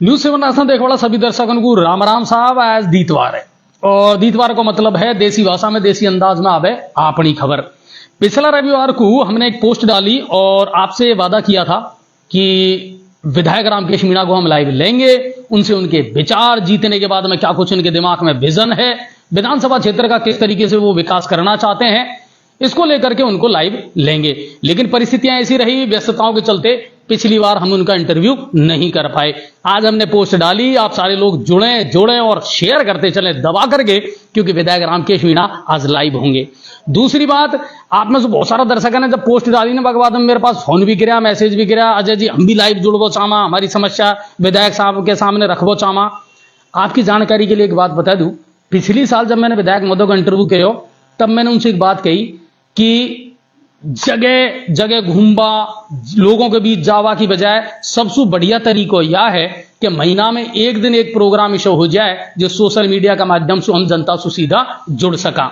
News 7 Rajasthan देखने वाला सभी दर्शकों को राम राम साहब। आज दीतवार है और दीतवार को मतलब है देसी भाषा में देसी अंदाज में आवे अपनी खबर। पिछला रविवार को हमने एक पोस्ट डाली और आपसे वादा किया था कि विधायक रामकेश मीणा को हम लाइव लेंगे, उनसे उनके विचार, जीतने के बाद में क्या कुछ उनके दिमाग में विजन है, विधानसभा क्षेत्र का किस तरीके से वो विकास करना चाहते हैं, इसको लेकर के उनको लाइव लेंगे। लेकिन परिस्थितियां ऐसी रही, व्यस्तताओं के चलते पिछली बार हम उनका इंटरव्यू नहीं कर पाए। आज हमने पोस्ट डाली, आप सारे लोग जुड़े और शेयर करते चले दबा करके, क्योंकि विधायक रामकेश मीणा आज लाइव होंगे। दूसरी बात, आप में से बहुत सारा दर्शक ने जब पोस्ट डाली ना, बाद में मेरे पास फोन भी गिरा, मैसेज भी गिरा, अजय जी हम भी लाइव जुड़बो चामा, हमारी समस्या विधायक साहब के सामने रखबो चामा। आपकी जानकारी के लिए एक बात बता दूं, पिछली साल जब मैंने विधायक महोदय का इंटरव्यू किया तब मैंने उनसे एक बात कही कि जगह जगह घूमबा, लोगों के बीच जावा की बजाय सबसे बढ़िया तरीका यह है कि महीना में एक दिन एक प्रोग्राम शो हो जाए जो सोशल मीडिया का माध्यम से हम जनता से सीधा जुड़ सका।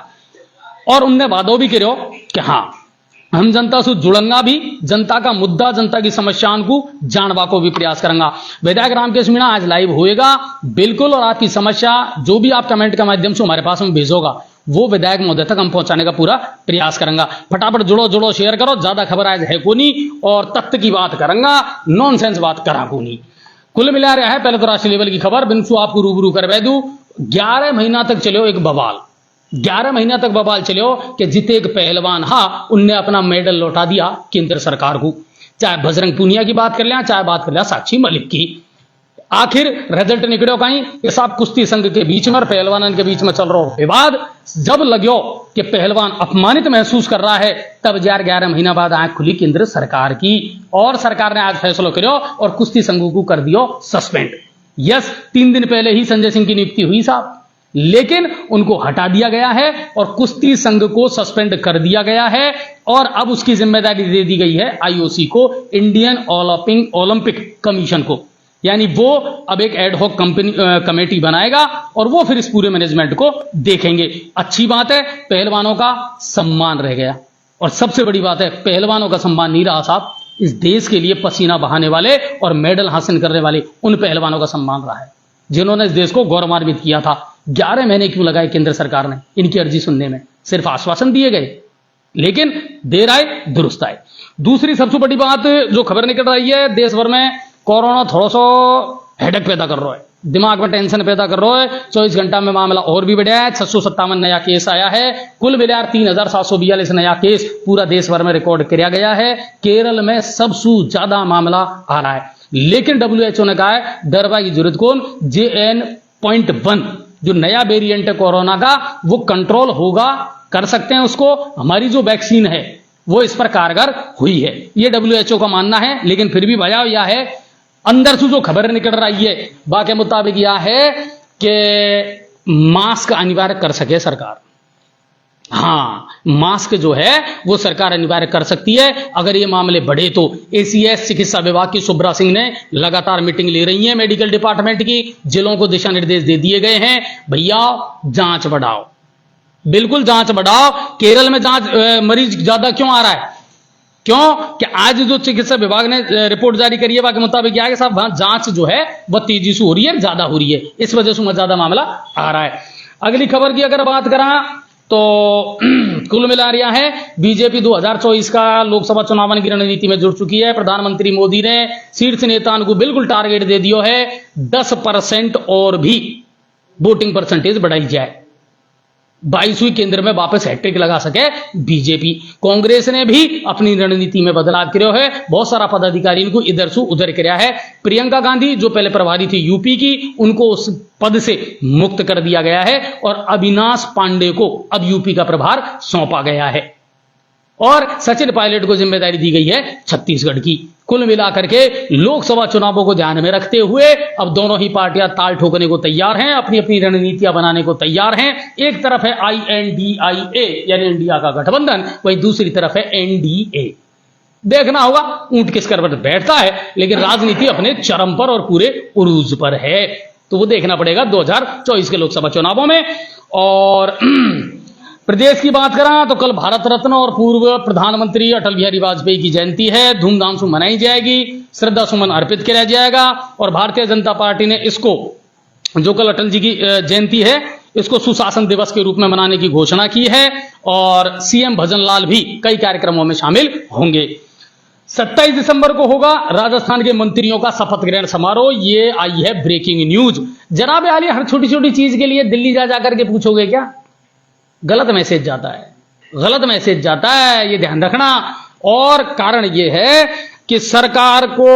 और उनने वादों भी करो कि हाँ हम जनता से जुड़ेंगा भी, जनता का मुद्दा, जनता की समस्याओं को जानवा को भी प्रयास करेंगे। विधायक रामकेश मीणा आज लाइव होएगा बिल्कुल, और आपकी समस्या जो भी आप कमेंट के माध्यम से हमारे पास हम भेजोगा वो विधायक महोदय तक हम पहुंचाने का पूरा प्रयास करेंगे। फटाफट जुड़ो, शेयर करो, ज्यादा खबर आज है को नहीं और तथ्य की बात करेंगा, नॉनसेंस बात करा को नहीं। कुल मिला रहा है पहले तो राष्ट्रीय लेवल की खबर बिंसु आपको रूबरू करवा दूं। 11 महीना तक चलो एक बवाल, 11 महीना तक बवाल चलो कि जिते एक पहलवान उनने अपना मेडल लौटा दिया केंद्र सरकार को। चाहे बजरंग पूनिया की बात कर लिया, चाहे बात कर लिया साक्षी मलिक की। आखिर रिजल्ट निकलो कहीं कि साहब कुश्ती संघ के बीच में और पहलवान के बीच में चल रहा विवाद जब लग्यो कि पहलवान अपमानित महसूस कर रहा है, तब 11 महीना बाद आंख खुली केंद्र सरकार की और सरकार ने आज फैसला करो और कुश्ती संघ को कर दियो सस्पेंड। यस, 3 दिन पहले ही संजय सिंह की नियुक्ति हुई साहब, लेकिन उनको हटा दिया गया है और कुश्ती संघ को सस्पेंड कर दिया गया है और अब उसकी जिम्मेदारी दे दी गई है आईओसी को, इंडियन ओलंपिक कमीशन को। यानी वो अब एक एडहॉक कमेटी बनाएगा और वो फिर इस पूरे मैनेजमेंट को देखेंगे। अच्छी बात है, पहलवानों का सम्मान रह गया और सबसे बड़ी बात है पहलवानों का सम्मान नहीं रहा साहब, इस देश के लिए पसीना बहाने वाले और मेडल हासिल करने वाले उन पहलवानों का सम्मान रहा है जिन्होंने इस देश को गौरवान्वित किया था। 11 महीने क्यों लगाए केंद्र सरकार ने इनकी अर्जी सुनने में? सिर्फ आश्वासन दिए गए, लेकिन देर आए दुरुस्त आए। दूसरी सबसे बड़ी बात जो खबर निकल रही है, देश भर में कोरोना थोड़ा सा हेडेक पैदा कर रहा है, दिमाग में टेंशन पैदा कर रहा है। 24 घंटा में मामला और भी बढ़ा है, 657 नया केस आया है, कुल मिलाकर 3742 नया केस पूरा देश भर में रिकॉर्ड किया गया है। केरल में सबसे ज्यादा मामला आ रहा है, लेकिन WHO ने कहा है डरवा की जरूरत कौन, JN.1 जो नया वेरिएंट है कोरोना का वो कंट्रोल होगा, कर सकते हैं उसको। हमारी जो वैक्सीन है वो इस पर कारगर हुई है, ये WHO का मानना है। लेकिन फिर भी वजह यह है, अंदर से जो खबर निकल रही है बाकी मुताबिक यह है कि मास्क अनिवार्य कर सके सरकार। हाँ, मास्क जो है वो सरकार अनिवार्य कर सकती है अगर ये मामले बढ़े तो। ACS चिकित्सा विभाग की सुब्रा सिंह ने लगातार मीटिंग ले रही है मेडिकल डिपार्टमेंट की, जिलों को दिशा निर्देश दे दिए गए हैं, भैया जांच बढ़ाओ, बिल्कुल जांच बढ़ाओ। केरल में जांच मरीज ज्यादा क्यों आ रहा है? क्यों कि आज जो चिकित्सा विभाग ने रिपोर्ट जारी करी है बाकी मुताबिक क्या है साहब, वहां जांच जो है वह तेजी से हो रही है, ज्यादा हो रही है, इस वजह से ज्यादा मामला आ रहा है। अगली खबर की अगर बात करा तो कुल मिला रहा है बीजेपी 2024 का लोकसभा चुनाव की रणनीति में जुड़ चुकी है। प्रधानमंत्री मोदी ने शीर्ष नेताओं को बिल्कुल टारगेट दे दिया है 10% और भी वोटिंग परसेंटेज बढ़ाई जाए, 22वीं केंद्र में वापस हैट्रिक लगा सके बीजेपी। कांग्रेस ने भी अपनी रणनीति में बदलाव किया है, बहुत सारा पदाधिकारी इनको इधर से उधर किया है। प्रियंका गांधी जो पहले प्रभारी थी यूपी की, उनको उस पद से मुक्त कर दिया गया है और अविनाश पांडे को अब यूपी का प्रभार सौंपा गया है और सचिन पायलट को जिम्मेदारी दी गई है छत्तीसगढ़ की। कुल मिलाकर के लोकसभा चुनावों को ध्यान में रखते हुए अब दोनों ही पार्टियां ताल ठोकने को तैयार हैं, अपनी अपनी रणनीतियां बनाने को तैयार हैं। एक तरफ है INDIA यानी इंडिया का गठबंधन, वहीं दूसरी तरफ है NDA। देखना होगा ऊंट किस कर बैठता है, लेकिन राजनीति अपने चरम पर और पूरे उरूज पर है, तो वो देखना पड़ेगा 2024 के लोकसभा चुनावों में। और प्रदेश की बात करें तो कल भारत रत्न और पूर्व प्रधानमंत्री अटल बिहारी वाजपेयी की जयंती है, धूमधाम से मनाई जाएगी, श्रद्धा सुमन अर्पित किया जाएगा। और भारतीय जनता पार्टी ने इसको, जो कल अटल जी की जयंती है, इसको सुशासन दिवस के रूप में मनाने की घोषणा की है और सीएम भजन लाल भी कई कार्यक्रमों में शामिल होंगे। 27 दिसंबर को होगा राजस्थान के मंत्रियों का शपथ ग्रहण समारोह। ये आई है ब्रेकिंग न्यूज। जनाब आली, हर छोटी छोटी चीज के लिए दिल्ली जा जाकर के पूछोगे क्या? गलत मैसेज जाता है, गलत मैसेज जाता है, ये ध्यान रखना। और कारण ये है कि सरकार को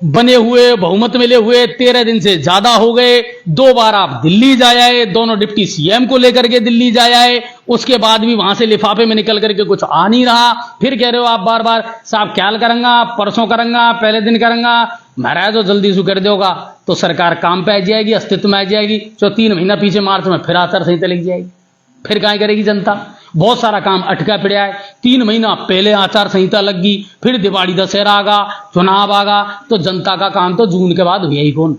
बने हुए, बहुमत मिले हुए 13 दिन से ज्यादा हो गए। 2 बार आप दिल्ली जा आए, दोनों डिप्टी सीएम को लेकर के दिल्ली जा आए, उसके बाद भी वहां से लिफाफे में निकल करके कुछ आ नहीं रहा। फिर कह रहे हो आप बार बार साहब ख्याल करूंगा, परसों करूंगा, पहले दिन करूंगा। महाराज जो जल्दी से कर दोगा तो सरकार काम पे आ जाएगी, अस्तित्व में आ जाएगी। जो 3 महीना पीछे मार्च में फिर आचार संहिता लग जाएगी, फिर क्या करेगी जनता? बहुत सारा काम अटका पड़ा है। 3 महीना पहले आचार संहिता लग गई, फिर दिवाली दशहरा आगा, चुनाव आगा, तो जनता का काम तो जून के बाद हुआ ही कौन?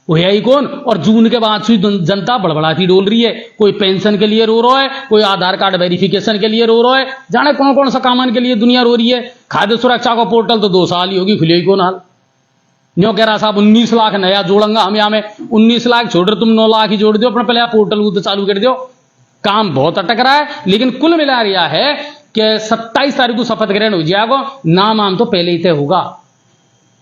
हुआ ही कौन? और जून के बाद से जनता बड़बड़ाती डोल रही है। कोई पेंशन के लिए रो रहा है, कोई आधार कार्ड वेरिफिकेशन के लिए रो रहा है, जाने कौन कौन सा कामन के लिए दुनिया रो रही है। खाद्य सुरक्षा का पोर्टल तो 2 साल ही होगी, खुले ही कौन हाल? न्यो कह रहा साहब 19 लाख नया जोड़ूंगा हम, यहाँ में 19 लाख छोड़ रहे, तुम 9 लाख ही जोड़ दो अपने, पहले पोर्टल चालू कर दो। काम बहुत अटक रहा है, लेकिन कुल मिला रहा है कि 27 तारीख को शपथ ग्रहण हो जाएगा। नाम आम तो पहले ही तय होगा।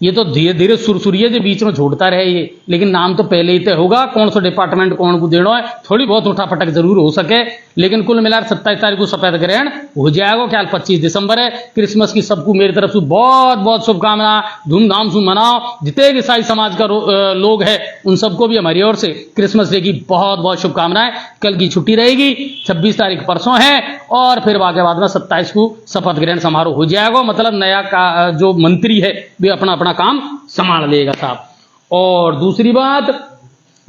ये तो धीरे धीरे सुरसुरिये जो बीच में छोड़ता रहे ये, लेकिन नाम तो पहले ही तय होगा। कौन सा डिपार्टमेंट कौन को देना है, थोड़ी बहुत उठापटक जरूर हो सके, लेकिन कुल मिलाकर 27 तारीख को शपथ ग्रहण हो जाएगा। क्या 25 दिसंबर है, क्रिसमस की सबको मेरी तरफ से बहुत बहुत शुभकामनाएं। धूमधाम से मनाओ। जितने भी ईसाई समाज का लोग हैं उन सबको भी हमारी ओर से क्रिसमस डे की बहुत बहुत शुभकामनाएं। कल की छुट्टी रहेगी, 26 तारीख परसों है, और फिर वाके बाद में 27 को शपथ ग्रहण समारोह हो जाएगा। मतलब नया का जो मंत्री है वे अपना अपना काम संभाल लेगा साहब। और दूसरी बात,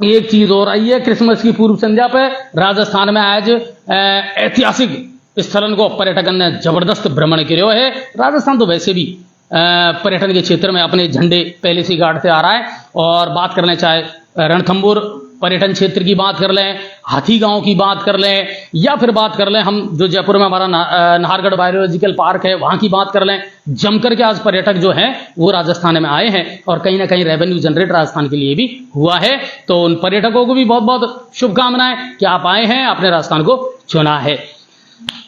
एक चीज और आई है, क्रिसमस की पूर्व संध्या पर राजस्थान में आज ऐतिहासिक स्थलन को पर्यटकन ने जबरदस्त भ्रमण किया है। राजस्थान तो वैसे भी पर्यटन के क्षेत्र में अपने झंडे पहले से गाड़ते आ रहा है। और बात कर लें चाहे रणथंभौर पर्यटन क्षेत्र की बात कर लें, हाथी गांव की बात कर लें, या फिर बात कर लें हम जो जयपुर में हमारा नाहरगढ़ बायोलॉजिकल पार्क है वहां की बात कर लें, जमकर के आज पर्यटक जो हैं वो राजस्थान में आए हैं और कहीं ना कहीं रेवेन्यू जनरेट राजस्थान के लिए भी हुआ है। तो उन पर्यटकों को भी बहुत बहुत शुभकामनाएं कि आप आए हैं, आपने राजस्थान को चुना है।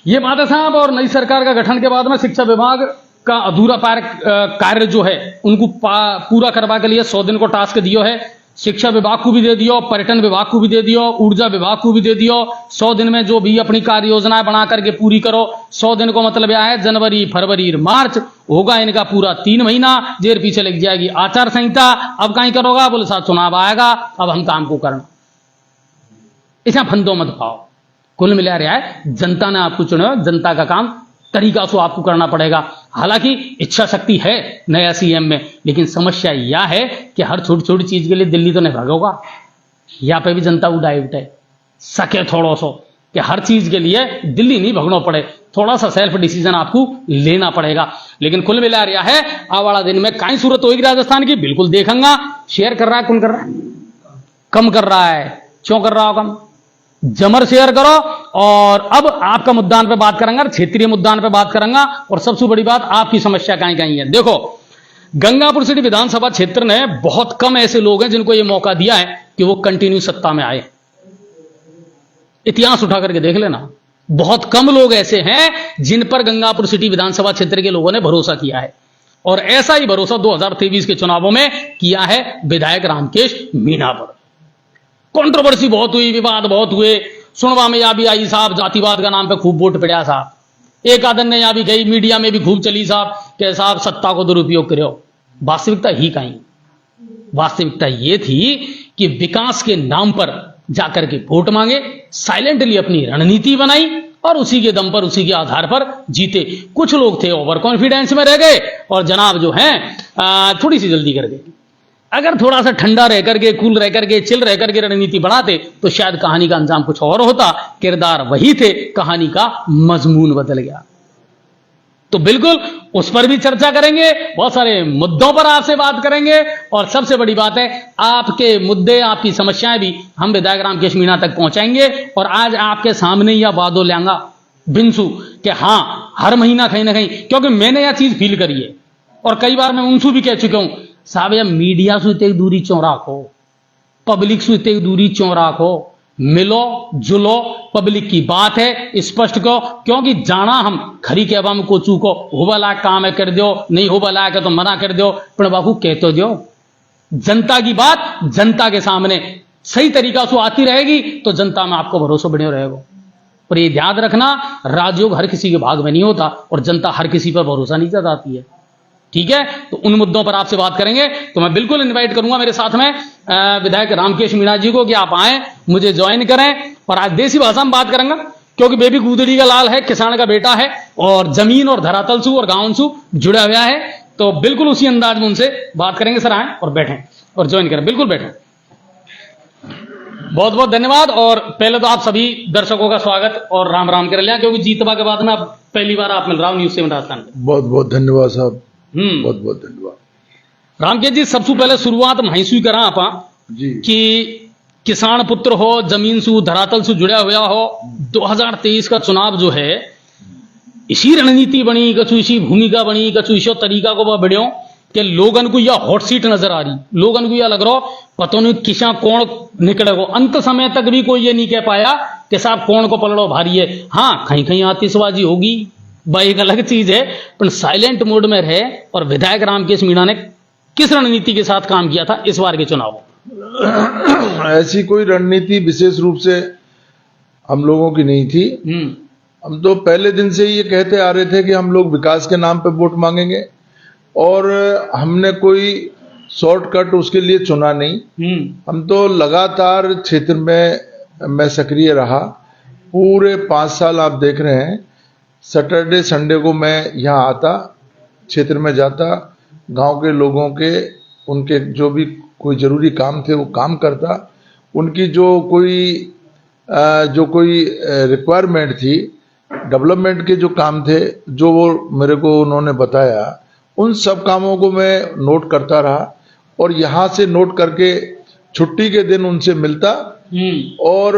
ये बात है साहब। और नई सरकार का गठन के बाद में शिक्षा विभाग का अधूरा कार्य जो है उनको पूरा करवा के लिए 100 दिन को टास्क दियो है। शिक्षा विभाग को भी दे दियो, पर्यटन विभाग को भी दे दियो, ऊर्जा विभाग को भी दे दियो। 100 दिन में जो भी अपनी कार्य योजनाएं बना करके पूरी करो। 100 दिन को मतलब यह है जनवरी, फरवरी, मार्च होगा इनका पूरा 3 महीना। देर पीछे लग जाएगी आचार संहिता। अब कहीं करोगा, बोले साथ चुनाव आएगा, अब हम काम को करना। इसमें फंदो मत पाओ। कुल मिला रहा है जनता ने आपको चुना, जनता का काम तरीका से आपको करना पड़ेगा। हालांकि इच्छा शक्ति है नया सीएम में, लेकिन समस्या यह है कि हर छोटी छोटी चीज के लिए दिल्ली तो नहीं भागोगा। यहाँ पे भी जनता उठाए सके थोड़ा सा कि हर चीज के लिए दिल्ली नहीं भगना पड़े, थोड़ा सा सेल्फ डिसीजन आपको लेना पड़ेगा। लेकिन कुल मिला रहा है आवाड़ा दिन में कहीं सूरत होगी राजस्थान की, बिल्कुल देखेंगा। शेयर कर रहा है, कौन कर रहा है? कम कर रहा है। क्यों कर रहा हो कम? जमर शेयर करो। और अब आपका मुद्दान पे बात करेंगे, क्षेत्रीय मुद्दान पे बात करेंगे। और सबसे बड़ी बात, आपकी समस्या कहीं कहीं है। देखो, गंगापुर सिटी विधानसभा क्षेत्र ने बहुत कम ऐसे लोग हैं जिनको यह मौका दिया है कि वो कंटिन्यू सत्ता में आए। इतिहास उठा करके देख लेना, बहुत कम लोग ऐसे हैं जिन पर गंगापुर सिटी विधानसभा क्षेत्र के लोगों ने भरोसा किया है। और ऐसा ही भरोसा 2023 के चुनावों में किया है विधायक रामकेश मीणा पर। कंट्रोवर्सी बहुत हुई, विवाद बहुत हुए, सुनवा में यहां भी आई साहब, जातिवाद का नाम पे खूब वोट पड़ा साहब। एक आदन ने यहां भी गई, मीडिया में भी खूब चली साहब कि साहब सत्ता को दुरुपयोग करो। वास्तविकता ही कहीं, वास्तविकता ये थी कि विकास के नाम पर जाकर के वोट मांगे, साइलेंटली अपनी रणनीति बनाई और उसी के दम पर, उसी के आधार पर जीते। कुछ लोग थे ओवर कॉन्फिडेंस में रह गए और जनाब जो हैं थोड़ी सी जल्दी कर गए। अगर थोड़ा सा ठंडा रह करके, कूल रह करके, चिल रह करके रणनीति बढ़ाते तो शायद कहानी का अंजाम कुछ और होता। किरदार वही थे, कहानी का मजमून बदल गया। तो बिल्कुल उस पर भी चर्चा करेंगे, बहुत सारे मुद्दों पर आपसे बात करेंगे, और सबसे बड़ी बात है आपके मुद्दे, आपकी समस्याएं भी हम विधायक रामकेश मीणा तक पहुंचाएंगे। और आज आपके सामने यह वादो लांगा बिंसु कि हाँ, हर महीना कहीं ना कहीं, क्योंकि मैंने यह चीज फील करी है और कई बार मैं उनसे भी कह चुका हूं, साहब यह मीडिया से इतनी दूरी क्यों राखो, पब्लिक से इतनी दूरी क्यों राखो, मिलो जुलो, पब्लिक की बात है स्पष्ट कहो, क्योंकि जाना हम खरी कहवा में को चूको, होबा लायक काम है कर दो, नहीं होबा लायक है तो मना कर दो, पर बाबू कह तो दो। जनता की बात जनता के सामने सही तरीका से आती रहेगी तो जनता में आपको भरोसा बढ़े रहेगा। पर ये ध्यान रखना, राजयोग हर किसी के भाग में नहीं होता और जनता हर किसी पर भरोसा नहीं जताती है। ठीक है, तो उन मुद्दों पर आपसे बात करेंगे। तो मैं बिल्कुल इनवाइट करूंगा मेरे साथ में विधायक रामकेश मीणा जी को कि आप आए, मुझे ज्वाइन करें। और आज देसी भाषा में बात करेंगे, क्योंकि बेबी गुदड़ी का लाल है, किसान का बेटा है और जमीन और धरातल से और गांव से जुड़ा हुआ है, तो बिल्कुल उसी अंदाज में उनसे बात करेंगे। सर आए और बैठें और ज्वाइन करें, बिल्कुल बैठें। बहुत बहुत धन्यवाद। और पहले तो आप सभी दर्शकों का स्वागत और राम राम कर लिया, क्योंकि जीतवा के बाद में आप पहली बार आप मिल रहा हूं न्यूज 7 राजस्थान में। बहुत बहुत धन्यवाद साहब, बहुत बहुत धन्यवाद। रामकेश जी, सबसे पहले शुरुआत महसूस करा आप जी कि किसान पुत्र हो, जमीन से धरातल से जुड़ा हुआ हो, 2023 का चुनाव जो है इसी रणनीति बनी, कछु इसी भूमिका बनी, कछु इसी तरीका को वह बढ़ियो कि लोगन को यह हॉट सीट नजर आ रही, लोगन को यह लग रहा पता नहीं किसा कौन निकलेगो। अंत समय तक भी कोई ये नहीं कह पाया कि साहब कौन को पलड़ो भारी है। हाँ, कहीं कहीं आतिशबाजी होगी, वह एक अलग चीज है, पर साइलेंट मोड में रहे। और विधायक रामकेश मीणा ने किस रणनीति के साथ काम किया था इस बार के चुनाव? ऐसी कोई रणनीति विशेष रूप से हम लोगों की नहीं थी। हम तो पहले दिन से ये कहते आ रहे थे कि हम लोग विकास के नाम पे वोट मांगेंगे, और हमने कोई शॉर्टकट उसके लिए चुना नहीं। हम तो लगातार क्षेत्र में मैं सक्रिय रहा, पूरे 5 साल आप देख रहे हैं। सैटरडे संडे को मैं यहाँ आता, क्षेत्र में जाता, गांव के लोगों के उनके जो भी कोई जरूरी काम थे वो काम करता, उनकी जो कोई रिक्वायरमेंट थी, डेवलपमेंट के जो काम थे जो वो मेरे को उन्होंने बताया, उन सब कामों को मैं नोट करता रहा। और यहाँ से नोट करके छुट्टी के दिन उनसे मिलता, और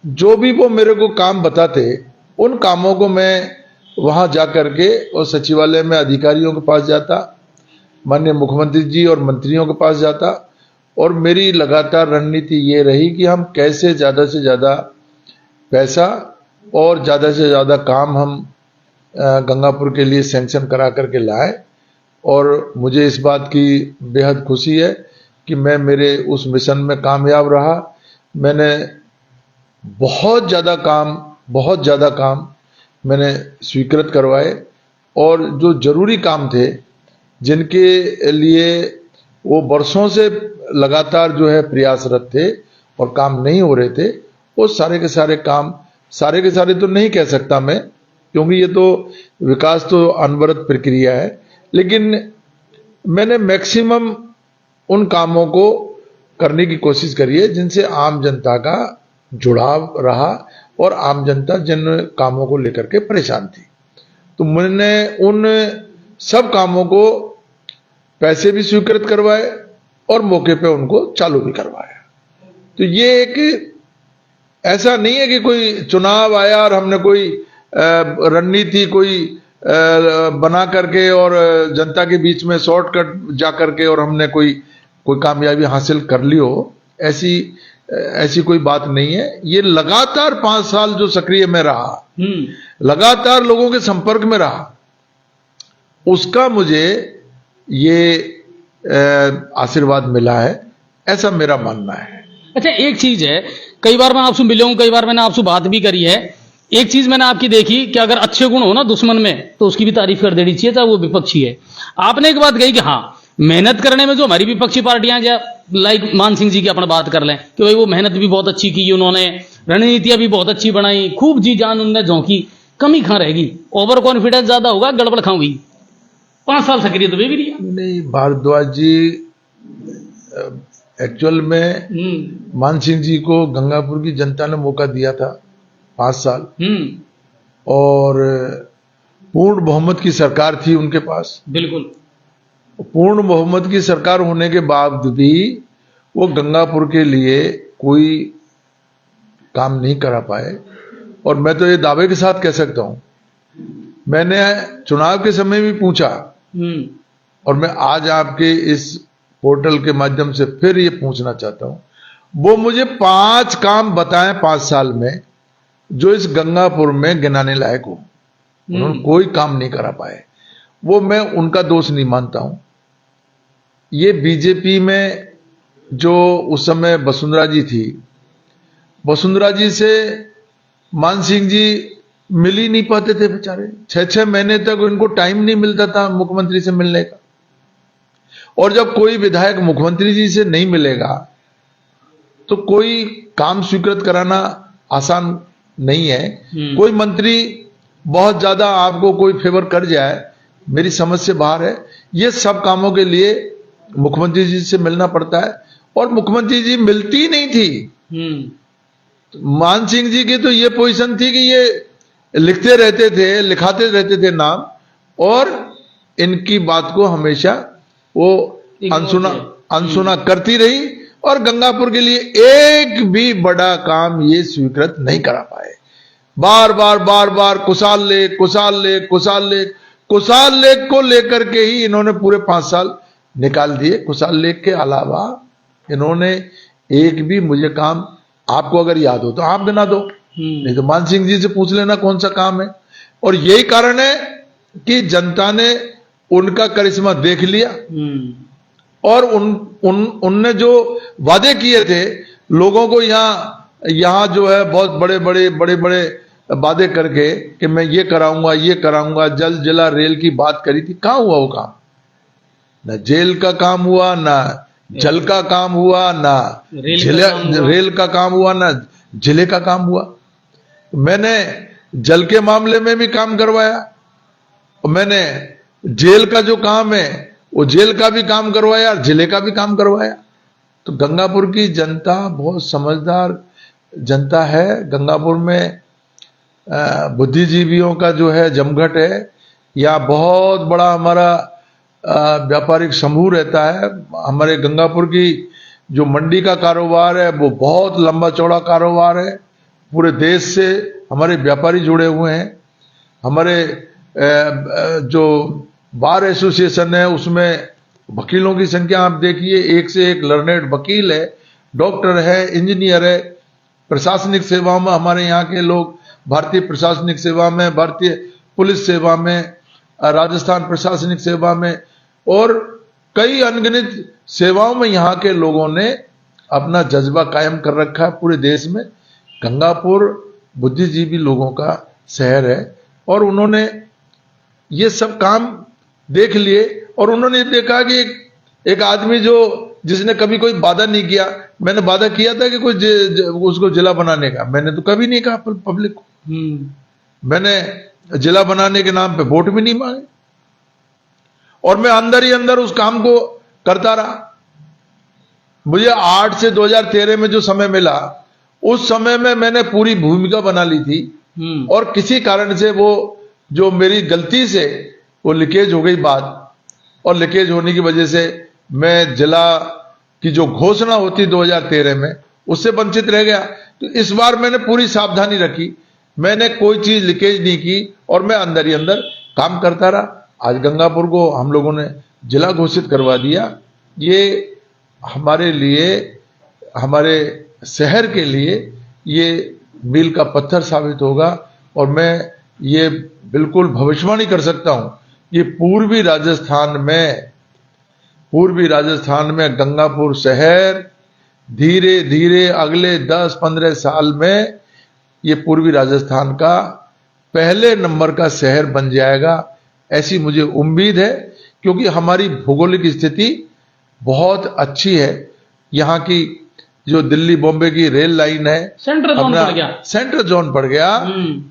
जो भी वो मेरे को काम बताते उन कामों को मैं वहां जा करके और सचिवालय में अधिकारियों के पास जाता, माननीय मुख्यमंत्री जी और मंत्रियों के पास जाता। और मेरी लगातार रणनीति ये रही कि हम कैसे ज्यादा से ज्यादा पैसा और ज्यादा से ज्यादा काम हम गंगापुर के लिए सैंक्शन करा करके लाए। और मुझे इस बात की बेहद खुशी है कि मैं मेरे उस मिशन में कामयाब रहा। मैंने बहुत ज़्यादा काम मैंने स्वीकृत करवाए, और जो जरूरी काम थे जिनके लिए वो वर्षों से लगातार जो है प्रयासरत थे और काम नहीं हो रहे थे, वो सारे के सारे काम, सारे के सारे तो नहीं कह सकता मैं, क्योंकि ये तो विकास तो अनवरत प्रक्रिया है, लेकिन मैंने मैक्सिमम उन कामों को करने की कोशिश करी है जिनसे आम जनता का जुड़ाव रहा और आम जनता जिन कामों को लेकर के परेशान थी। तो मैंने उन सब कामों को पैसे भी स्वीकृत करवाए और मौके पे उनको चालू भी करवाया। तो ये एक ऐसा नहीं है कि कोई चुनाव आया और हमने कोई रणनीति कोई बना करके और जनता के बीच में शॉर्टकट जा करके और हमने कोई कामयाबी हासिल कर ली हो, ऐसी कोई बात नहीं है। ये लगातार 5 साल जो सक्रिय में रहा, लगातार लोगों के संपर्क में रहा, उसका मुझे ये आशीर्वाद मिला है, ऐसा मेरा मानना है। अच्छा, एक चीज है, कई बार मैं आपसे मिला हूं, कई बार मैंने आपसे बात भी करी है। एक चीज मैंने आपकी देखी कि अगर अच्छे गुण हो ना दुश्मन में, तो उसकी भी तारीफ कर देनी चाहिए, चाहे वो विपक्षी है। आपने एक बात कही कि हाँ, मेहनत करने में जो हमारी विपक्षी पार्टियां, लाइक मान सिंह जी की अपने बात कर लें कि भाई वो मेहनत भी बहुत अच्छी की, उन्होंने रणनीतियां भी बहुत अच्छी बनाई, खूब जी जान उनने झोंकी, कमी कहां रहेगी? ओवर कॉन्फिडेंस ज्यादा होगा, गड़बड़ कहां हुई? 5 साल सक्रिय तो वे भी नहीं। भारद्वाज जी एक्चुअल में मान सिंह जी को गंगापुर की जनता ने मौका दिया था 5 साल, और पूर्ण बहुमत की सरकार थी उनके पास। बिल्कुल। पूर्ण बहुमत की सरकार होने के बाद भी वो गंगापुर के लिए कोई काम नहीं करा पाए। और मैं तो ये दावे के साथ कह सकता हूं, मैंने चुनाव के समय भी पूछा और मैं आज आपके इस पोर्टल के माध्यम से फिर ये पूछना चाहता हूं, वो मुझे 5 काम बताएं 5 साल में जो इस गंगापुर में गिनाने लायक हो। उन्होंने कोई काम नहीं करा पाए। वो मैं उनका दोष नहीं मानता हूं। ये बीजेपी में जो उस समय वसुंधरा जी थी, वसुंधरा जी से मान सिंह जी मिल ही नहीं पाते थे बेचारे। 6-6 महीने तक इनको टाइम नहीं मिलता था मुख्यमंत्री से मिलने का। और जब कोई विधायक मुख्यमंत्री जी से नहीं मिलेगा तो कोई काम स्वीकृत कराना आसान नहीं है। कोई मंत्री बहुत ज्यादा आपको कोई फेवर कर जाए, मेरी समझ से बाहर है। ये सब कामों के लिए मुख्यमंत्री जी से मिलना पड़ता है और मुख्यमंत्री जी मिलती नहीं थी। मान सिंह जी की तो ये पोजीशन थी कि ये लिखते रहते थे, लिखाते रहते थे नाम, और इनकी बात को हमेशा वो अनसुना करती रही और गंगापुर के लिए एक भी बड़ा काम ये स्वीकृत नहीं करा पाए। बार बार कुसाल लेक को लेकर के ही इन्होंने पूरे 5 साल निकाल दिए। कुसाल लेक के अलावा इन्होंने एक भी मुझे काम, आपको अगर याद हो तो आप गिना दो, नहीं तो मान सिंह जी से पूछ लेना कौन सा काम है। और यही कारण है कि जनता ने उनका करिश्मा देख लिया और उनने जो वादे किए थे लोगों को, यहां जो है बहुत बड़े वादे करके कि मैं ये कराऊंगा, जल जिला रेल की बात करी थी, कहां हुआ वो काम? ना जेल का काम हुआ, ना जल का काम हुआ, ना रेल का काम हुआ, ना जिले का काम हुआ। मैंने जल के मामले में भी काम करवाया और मैंने जेल का जो काम है वो जेल का भी काम करवाया और जिले का भी काम करवाया। तो गंगापुर की जनता बहुत समझदार जनता है। गंगापुर में बुद्धिजीवियों का जो है जमघट है। या बहुत बड़ा हमारा व्यापारिक समूह रहता है। हमारे गंगापुर की जो मंडी का कारोबार है वो बहुत लंबा चौड़ा कारोबार है। पूरे देश से हमारे व्यापारी जुड़े हुए हैं। हमारे जो बार एसोसिएशन है उसमें वकीलों की संख्या आप देखिए, एक से एक लर्नेड वकील है, डॉक्टर है, इंजीनियर है। प्रशासनिक सेवाओं में हमारे यहाँ के लोग भारतीय प्रशासनिक सेवा में, भारतीय पुलिस सेवा में, राजस्थान प्रशासनिक सेवा में और कई अनगिनत सेवाओं में यहाँ के लोगों ने अपना जज्बा कायम कर रखा है पूरे देश में। गंगापुर बुद्धिजीवी लोगों का शहर है और उन्होंने ये सब काम देख लिए और उन्होंने देखा कि एक आदमी जिसने कभी कोई वादा नहीं किया। मैंने वादा किया था कि उसको जिला बनाने का, मैंने तो कभी नहीं कहा पब्लिक को। मैंने जिला बनाने के नाम पे वोट भी नहीं मांगे और मैं अंदर ही अंदर उस काम को करता रहा। मुझे 8 से 2013 में जो समय मिला उस समय में मैंने पूरी भूमिका बना ली थी और किसी कारण से वो जो मेरी गलती से वो लीकेज हो गई बात, और लीकेज होने की वजह से मैं जिला की जो घोषणा होती 2013 में उससे वंचित रह गया। तो इस बार मैंने पूरी सावधानी रखी, मैंने कोई चीज लीकेज नहीं की और मैं अंदर ही अंदर काम करता रहा। आज गंगापुर को हम लोगों ने जिला घोषित करवा दिया। ये हमारे लिए, हमारे शहर के लिए ये मील का पत्थर साबित होगा और मैं ये बिल्कुल भविष्यवाणी कर सकता हूं, ये पूर्वी राजस्थान में गंगापुर शहर धीरे धीरे अगले 10-15 साल में ये पूर्वी राजस्थान का पहले नंबर का शहर बन जाएगा, ऐसी मुझे उम्मीद है। क्योंकि हमारी भौगोलिक स्थिति बहुत अच्छी है। यहाँ की जो दिल्ली बॉम्बे की रेल लाइन है, सेंट्रल जोन पड़ गया,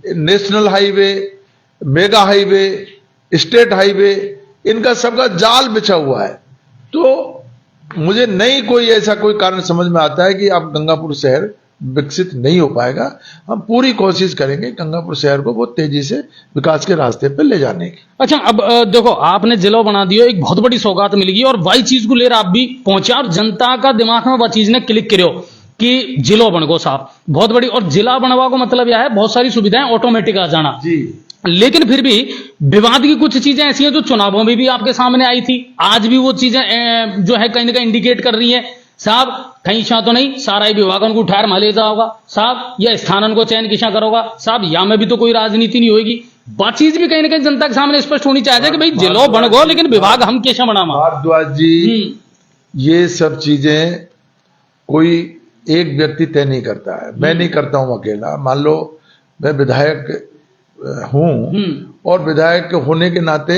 national highway, mega highway, state highway, इनका सबका जाल बिछा हुआ है। तो मुझे नहीं कोई ऐसा कोई कारण समझ में आता है कि आप गंगापुर शहर विकसित नहीं हो पाएगा। हम पूरी कोशिश करेंगे गंगापुर शहर को बहुत तेजी से विकास के रास्ते पर ले जाने की। अच्छा, अब देखो, आपने जिला बना दिया, एक बहुत बड़ी सौगात मिल गई और वाई चीज को लेकर आप भी पहुंचे और जनता का दिमाग में वह चीज ने क्लिक करो कि जिलो बन गो साहब, बहुत बड़ी। और जिला बनवा को मतलब यह है बहुत सारी सुविधाएं ऑटोमेटिक आ जाना जी। लेकिन फिर भी विवाद की कुछ चीजें ऐसी हैं जो चुनावों में भी आपके सामने आई थी, आज भी वो चीजें जो है कहीं ना कहीं इंडिकेट कर रही है साहब, कहीं छा तो नहीं सारा ही विभागन को उठार माले जाओगा साहब, या स्थानन को चयन किसा करोगा साहब, या में भी तो कोई राजनीति नहीं होगी। बात चीज भी कहीं ना कहीं जनता के सामने स्पष्ट होनी चाहिए कि भाई जिलो बन गो लेकिन विभाग हम कैसे बनावा। भारद्वाज जी, ये सब चीजें कोई एक व्यक्ति तय नहीं करता है, मैं नहीं करता हूं अकेला। मान लो मैं विधायक हूं और विधायक होने के नाते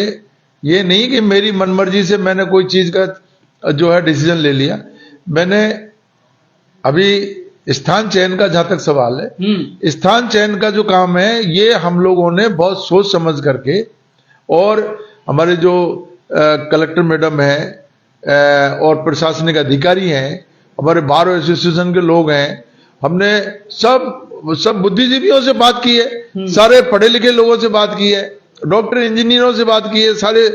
ये नहीं कि मेरी मनमर्जी से मैंने कोई चीज का जो है डिसीजन ले लिया। मैंने अभी स्थान चयन का जहां तक सवाल है, स्थान चयन का जो काम है ये हम लोगों ने बहुत सोच समझ करके, और हमारे जो कलेक्टर मैडम है और प्रशासनिक अधिकारी हैं, हमारे बार एसोसिएशन के लोग हैं, हमने सब बुद्धिजीवियों से बात की है, सारे पढ़े लिखे लोगों से बात की है, डॉक्टर इंजीनियरों से बात की है, सारे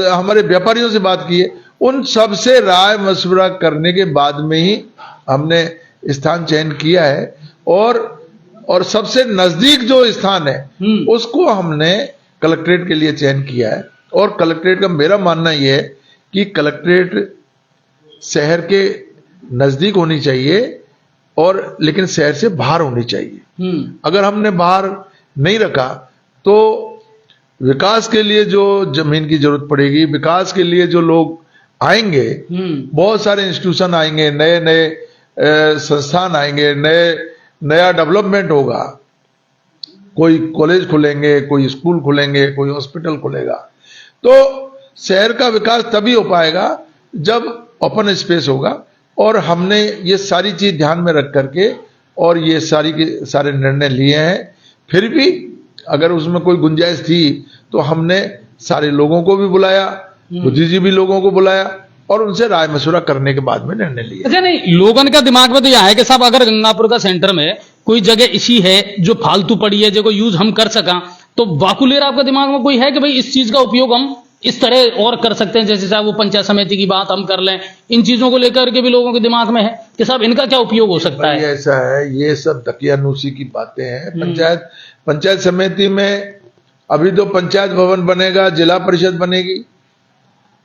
हमारे व्यापारियों से बात की है। उन सब से राय मशवरा करने के बाद में ही हमने स्थान चयन किया है, और सबसे नजदीक जो स्थान है उसको हमने कलेक्ट्रेट के लिए चयन किया है। और कलेक्ट्रेट का मेरा मानना यह है कि कलेक्ट्रेट शहर के नजदीक होनी चाहिए, और लेकिन शहर से बाहर होनी चाहिए। अगर हमने बाहर नहीं रखा तो विकास के लिए जो जमीन की जरूरत पड़ेगी, विकास के लिए जो लोग आएंगे, बहुत सारे इंस्टीट्यूशन आएंगे, नए नए संस्थान आएंगे, नया डेवलपमेंट होगा, कोई कॉलेज खुलेंगे, कोई स्कूल खुलेंगे, कोई हॉस्पिटल खुलेगा, तो शहर का विकास तभी हो पाएगा जब ओपन स्पेस होगा। और हमने ये सारी चीज ध्यान में रख करके और ये सारे निर्णय लिए हैं। फिर भी अगर उसमें कोई गुंजाइश थी तो हमने सारे लोगों को भी बुलाया, बुद्धिजीवी लोगों को बुलाया, और उनसे राय मशवरा करने के बाद में निर्णय लिया। अच्छा, नहीं, लोगों का दिमाग में तो यह है कि साहब अगर गंगापुर का सेंटर में कोई जगह इसी है जो फालतू पड़ी है, जो कोई यूज हम कर सका, तो वाकुलेर आपका दिमाग में कोई है कि भाई इस चीज का उपयोग हम इस तरह और कर सकते हैं, जैसे साहब वो पंचायत समिति की बात हम कर लें, इन चीजों को लेकर के भी लोगों के दिमाग में है कि साहब इनका क्या उपयोग हो सकता है? ऐसा है, ये सब दकियानूसी की बातें हैं। पंचायत समिति में अभी तो पंचायत भवन बनेगा, जिला परिषद बनेगी,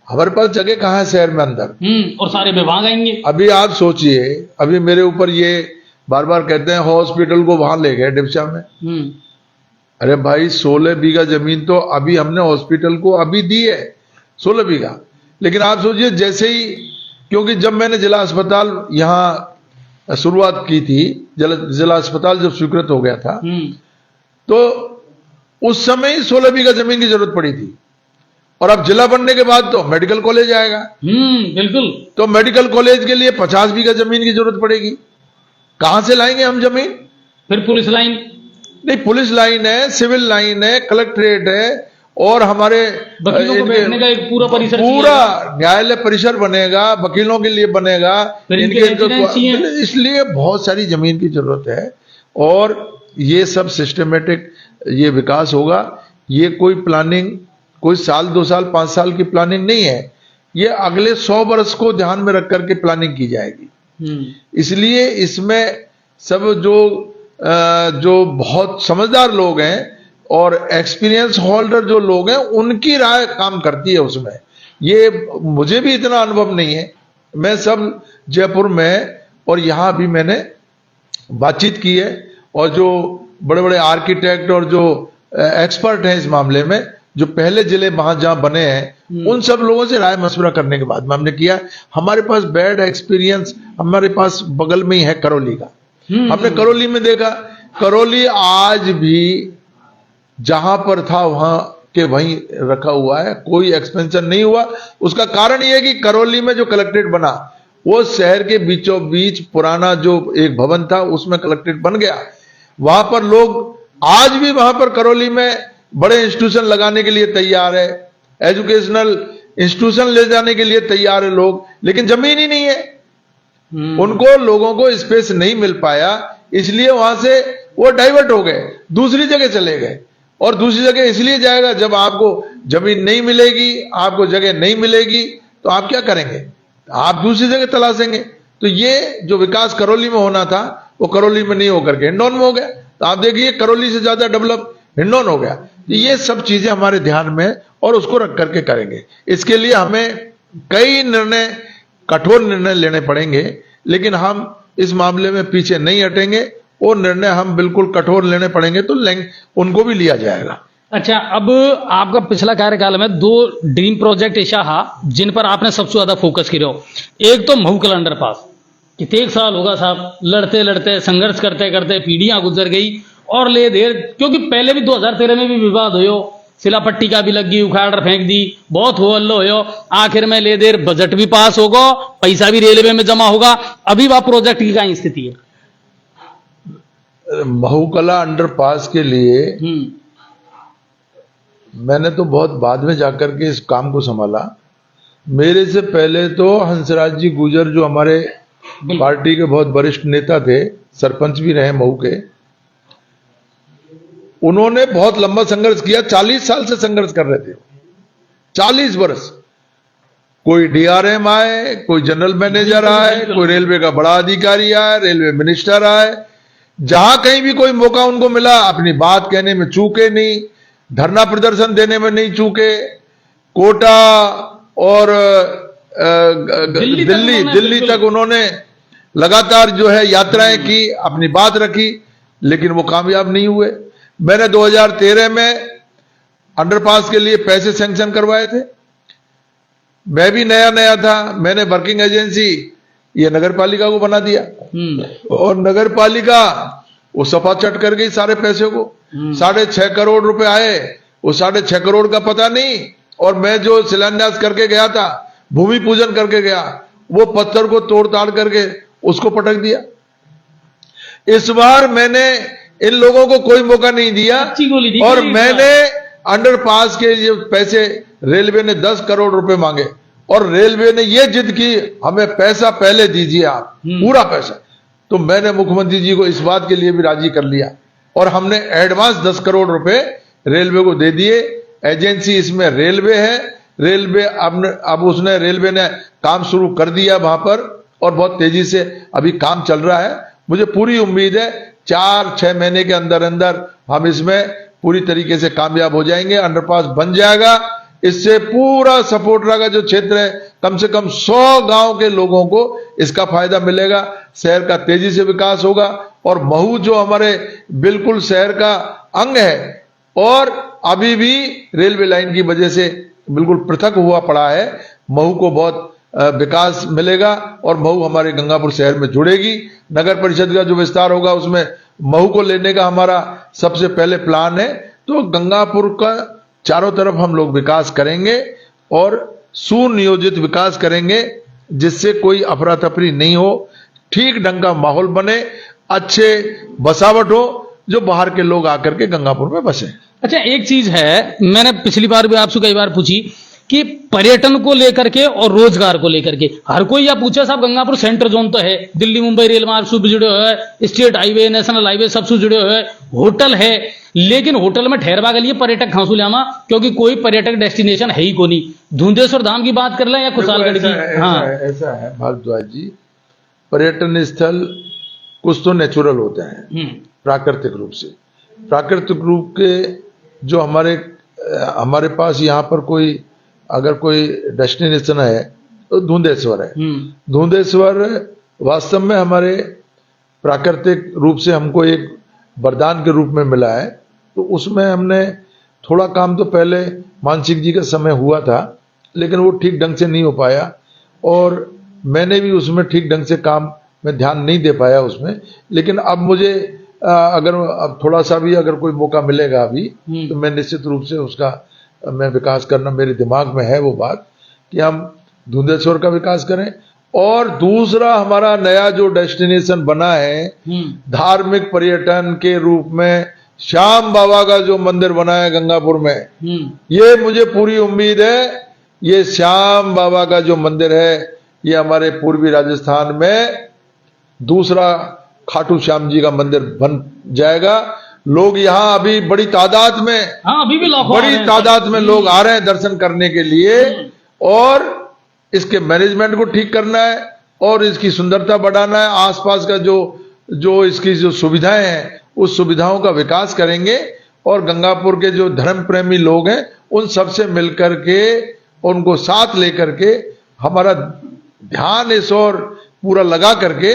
हमारे पास जगह कहाँ है शहर में अंदर, और सारे विभाग आएंगे। अभी आप सोचिए, अभी मेरे ऊपर ये बार बार कहते हैं हॉस्पिटल को वहां ले गए डिप्सा में। अरे भाई 16 बीघा जमीन तो अभी हमने हॉस्पिटल को अभी दी है, 16 बीघा। लेकिन आप सोचिए जैसे ही, क्योंकि जब मैंने जिला अस्पताल यहाँ शुरुआत की थी, जिला अस्पताल जब स्वीकृत हो गया था, तो उस समय ही 16 बीघा जमीन की जरूरत पड़ी थी। और अब जिला बनने के बाद तो मेडिकल कॉलेज आएगा। बिल्कुल। तो मेडिकल कॉलेज के लिए 50 बीघा जमीन की जरूरत पड़ेगी। कहां से लाएंगे हम जमीन? फिर पुलिस लाइन नहीं, पुलिस लाइन है, सिविल लाइन है, कलेक्ट्रेट है, और हमारे वकीलों को बैठने का एक पूरा परिसर, पूरा न्यायालय परिसर बनेगा, वकीलों के लिए बनेगा, इसलिए बहुत सारी जमीन की जरूरत है। और ये सब सिस्टमेटिक ये विकास होगा। ये कोई प्लानिंग, कोई साल 2 साल 5 साल की प्लानिंग नहीं है, ये अगले 100 वर्ष को ध्यान में रख करके प्लानिंग की जाएगी। इसलिए इसमें सब जो बहुत समझदार लोग हैं और एक्सपीरियंस होल्डर जो लोग हैं, उनकी राय काम करती है उसमें। ये मुझे भी इतना अनुभव नहीं है, मैं सब जयपुर में और यहां भी मैंने बातचीत की है, और जो बड़े बड़े आर्किटेक्ट और जो एक्सपर्ट हैं इस मामले में, जो पहले जिले वहां जहां बने हैं, उन सब लोगों से राय मशवरा करने के बाद में हमने किया। हमारे पास बैड एक्सपीरियंस हमारे पास बगल में ही है करौली का। हमने करौली में देखा, करौली आज भी जहां पर था वहां के वहीं रखा हुआ है, कोई एक्सपेंशन नहीं हुआ। उसका कारण यह है कि करौली में जो कलेक्ट्रेट बना वो शहर के बीचों बीच पुराना जो एक भवन था उसमें कलेक्ट्रेट बन गया। वहां पर लोग आज भी वहां पर करौली में बड़े इंस्टीट्यूशन लगाने के लिए तैयार है, एजुकेशनल इंस्टीट्यूशन ले जाने के लिए तैयार है लोग, लेकिन जमीन ही नहीं है। उनको लोगों को स्पेस नहीं मिल पाया, इसलिए वहां से वो डाइवर्ट हो गए, दूसरी जगह चले गए। और दूसरी जगह इसलिए जाएगा, जब आपको जमीन नहीं मिलेगी, आपको जगह नहीं मिलेगी, तो आप क्या करेंगे? आप दूसरी जगह तलाशेंगे। तो ये जो विकास करौली में होना था, वो करौली में नहीं होकर के हिंडौन में हो गया। तो आप देखिए करौली से ज्यादा डेवलप हिंडौन हो गया। तो ये सब चीजें हमारे ध्यान में, और उसको रख करके करेंगे। इसके लिए हमें कई निर्णय, कठोर निर्णय लेने पड़ेंगे, लेकिन हम इस मामले में पीछे नहीं हटेंगे। वो निर्णय हम बिल्कुल कठोर लेने पड़ेंगे तो उनको भी लिया जाएगा। अच्छा, अब आपका पिछला कार्यकाल में 2 ड्रीम प्रोजेक्ट ऐसा हा जिन पर आपने सबसे ज्यादा फोकस किया। एक तो महू कल अंडरपास, कितने एक साल होगा साहब, लड़ते लड़ते संघर्ष करते करते पीढ़ियां गुजर गई, और ले देर, क्योंकि पहले भी 2013 में भी विवाद हो, सिला पट्टी का भी लग गई, उखाड़ फेंक दी, बहुत हो हल्लो हो, आखिर में ले देर बजट भी पास होगा, पैसा भी रेलवे में जमा होगा। अभी वह प्रोजेक्ट की क्या स्थिति है? महूकला अंडरपास के लिए मैंने तो बहुत बाद में जाकर के इस काम को संभाला। मेरे से पहले तो हंसराज जी गुजर, जो हमारे पार्टी के बहुत वरिष्ठ नेता थे, सरपंच भी रहे महू के, उन्होंने बहुत लंबा संघर्ष किया। 40 साल से संघर्ष कर रहे थे, 40 वर्ष। कोई डीआरएम आए, कोई जनरल मैनेजर आए, कोई रेलवे का बड़ा अधिकारी आए, रेलवे मिनिस्टर आए, जहां कहीं भी कोई मौका उनको मिला, अपनी बात कहने में चूके नहीं, धरना प्रदर्शन देने में नहीं चूके। कोटा और दिल्ली तक उन्होंने लगातार जो है यात्राएं की, अपनी बात रखी, लेकिन वो कामयाब नहीं हुए। मैंने 2013 में अंडरपास के लिए पैसे सैंक्शन करवाए थे। मैं भी नया नया था, मैंने वर्किंग एजेंसी ये नगर पालिका को बना दिया, और नगर पालिका वो सफा चट कर गई सारे पैसे को। 6.5 करोड़ रुपए आए, वो 6.5 करोड़ का पता नहीं। और मैं जो शिलान्यास करके गया था, भूमि पूजन करके गया, वो पत्थर को तोड़ ताड़ करके उसको पटक दिया। इस बार मैंने इन लोगों को कोई मौका नहीं दिया, और मैंने अंडरपास के लिए पैसे, रेलवे ने 10 करोड़ रुपए मांगे, और रेलवे ने ये जिद की, हमें पैसा पहले दीजिए आप, पूरा पैसा। तो मैंने मुख्यमंत्री जी को इस बात के लिए भी राजी कर लिया, और हमने एडवांस 10 करोड़ रुपए रेलवे को दे दिए। एजेंसी इसमें रेलवे है, रेलवे अब उसने, रेलवे ने काम शुरू कर दिया वहां पर, और बहुत तेजी से अभी काम चल रहा है। मुझे पूरी उम्मीद है 4-6 महीने के अंदर अंदर हम इसमें पूरी तरीके से कामयाब हो जाएंगे, अंडरपास बन जाएगा। इससे पूरा सपोर्टरा का जो क्षेत्र है, कम से कम 100 गांव के लोगों को इसका फायदा मिलेगा, शहर का तेजी से विकास होगा। और महू जो हमारे बिल्कुल शहर का अंग है, और अभी भी रेलवे लाइन की वजह से बिल्कुल पृथक हुआ पड़ा है, महू को बहुत विकास मिलेगा, और महू हमारे गंगापुर शहर में जुड़ेगी। नगर परिषद का जो विस्तार होगा, उसमें महू को लेने का हमारा सबसे पहले प्लान है। तो गंगापुर का चारों तरफ हम लोग विकास करेंगे, और सुनियोजित विकास करेंगे, जिससे कोई अफरा तफरी नहीं हो, ठीक ढंग का माहौल बने, अच्छे बसावट हो, जो बाहर के लोग आकर के गंगापुर में बसे। अच्छा, एक चीज है, मैंने पिछली बार भी आपसे कई बार पूछी कि पर्यटन को लेकर के और रोजगार को लेकर के हर कोई यह पूछे, साहब गंगापुर सेंटर जोन तो है, दिल्ली मुंबई रेल मार्ग से जुड़े हुए है, स्टेट हाईवे, नेशनल हाईवे सबसे जुड़े हुए है, होटल है, लेकिन होटल में ठहरवा के लिए पर्यटक खांसू लामा, क्योंकि कोई पर्यटक डेस्टिनेशन है ही को नहीं। धुंधेश्वर धाम की बात कर लें या कुशालगढ़ की। ऐसा है भारद्वाज जी, पर्यटन स्थल कुछ तो नेचुरल होते हैं, प्राकृतिक रूप से। प्राकृतिक रूप के जो हमारे पास यहाँ पर कोई अगर कोई डेस्टिनेशन है तो धुंधेश्वर है। धुंधेश्वर वास्तव में हमारे प्राकृतिक रूप से हमको एक वरदान के रूप में मिला है। तो उसमें हमने थोड़ा काम तो पहले मानसिक जी का समय हुआ था, लेकिन वो ठीक ढंग से नहीं हो पाया, और मैंने भी उसमें ठीक ढंग से काम में ध्यान नहीं दे पाया उसमें। लेकिन अब मुझे अगर अब थोड़ा सा भी अगर कोई मौका मिलेगा अभी, तो मैं निश्चित रूप से उसका मैं विकास करना, मेरे दिमाग में है वो बात कि हम धुंधेश्वर का विकास करें। और दूसरा हमारा नया जो डेस्टिनेशन बना है धार्मिक पर्यटन के रूप में, श्याम बाबा का जो मंदिर बना है गंगापुर में, ये मुझे पूरी उम्मीद है, ये श्याम बाबा का जो मंदिर है ये हमारे पूर्वी राजस्थान में दूसरा खाटू श्याम जी का मंदिर बन जाएगा। लोग यहाँ अभी बड़ी तादाद में, हाँ अभी भी लाखों बड़ी तादाद में लोग आ रहे हैं दर्शन करने के लिए, और इसके मैनेजमेंट को ठीक करना है और इसकी सुंदरता बढ़ाना है। आसपास का जो इसकी जो सुविधाएं हैं उस सुविधाओं का विकास करेंगे, और गंगापुर के जो धर्म प्रेमी लोग हैं उन सबसे मिलकर के, उनको साथ लेकर के हमारा ध्यान इस ओर पूरा लगा करके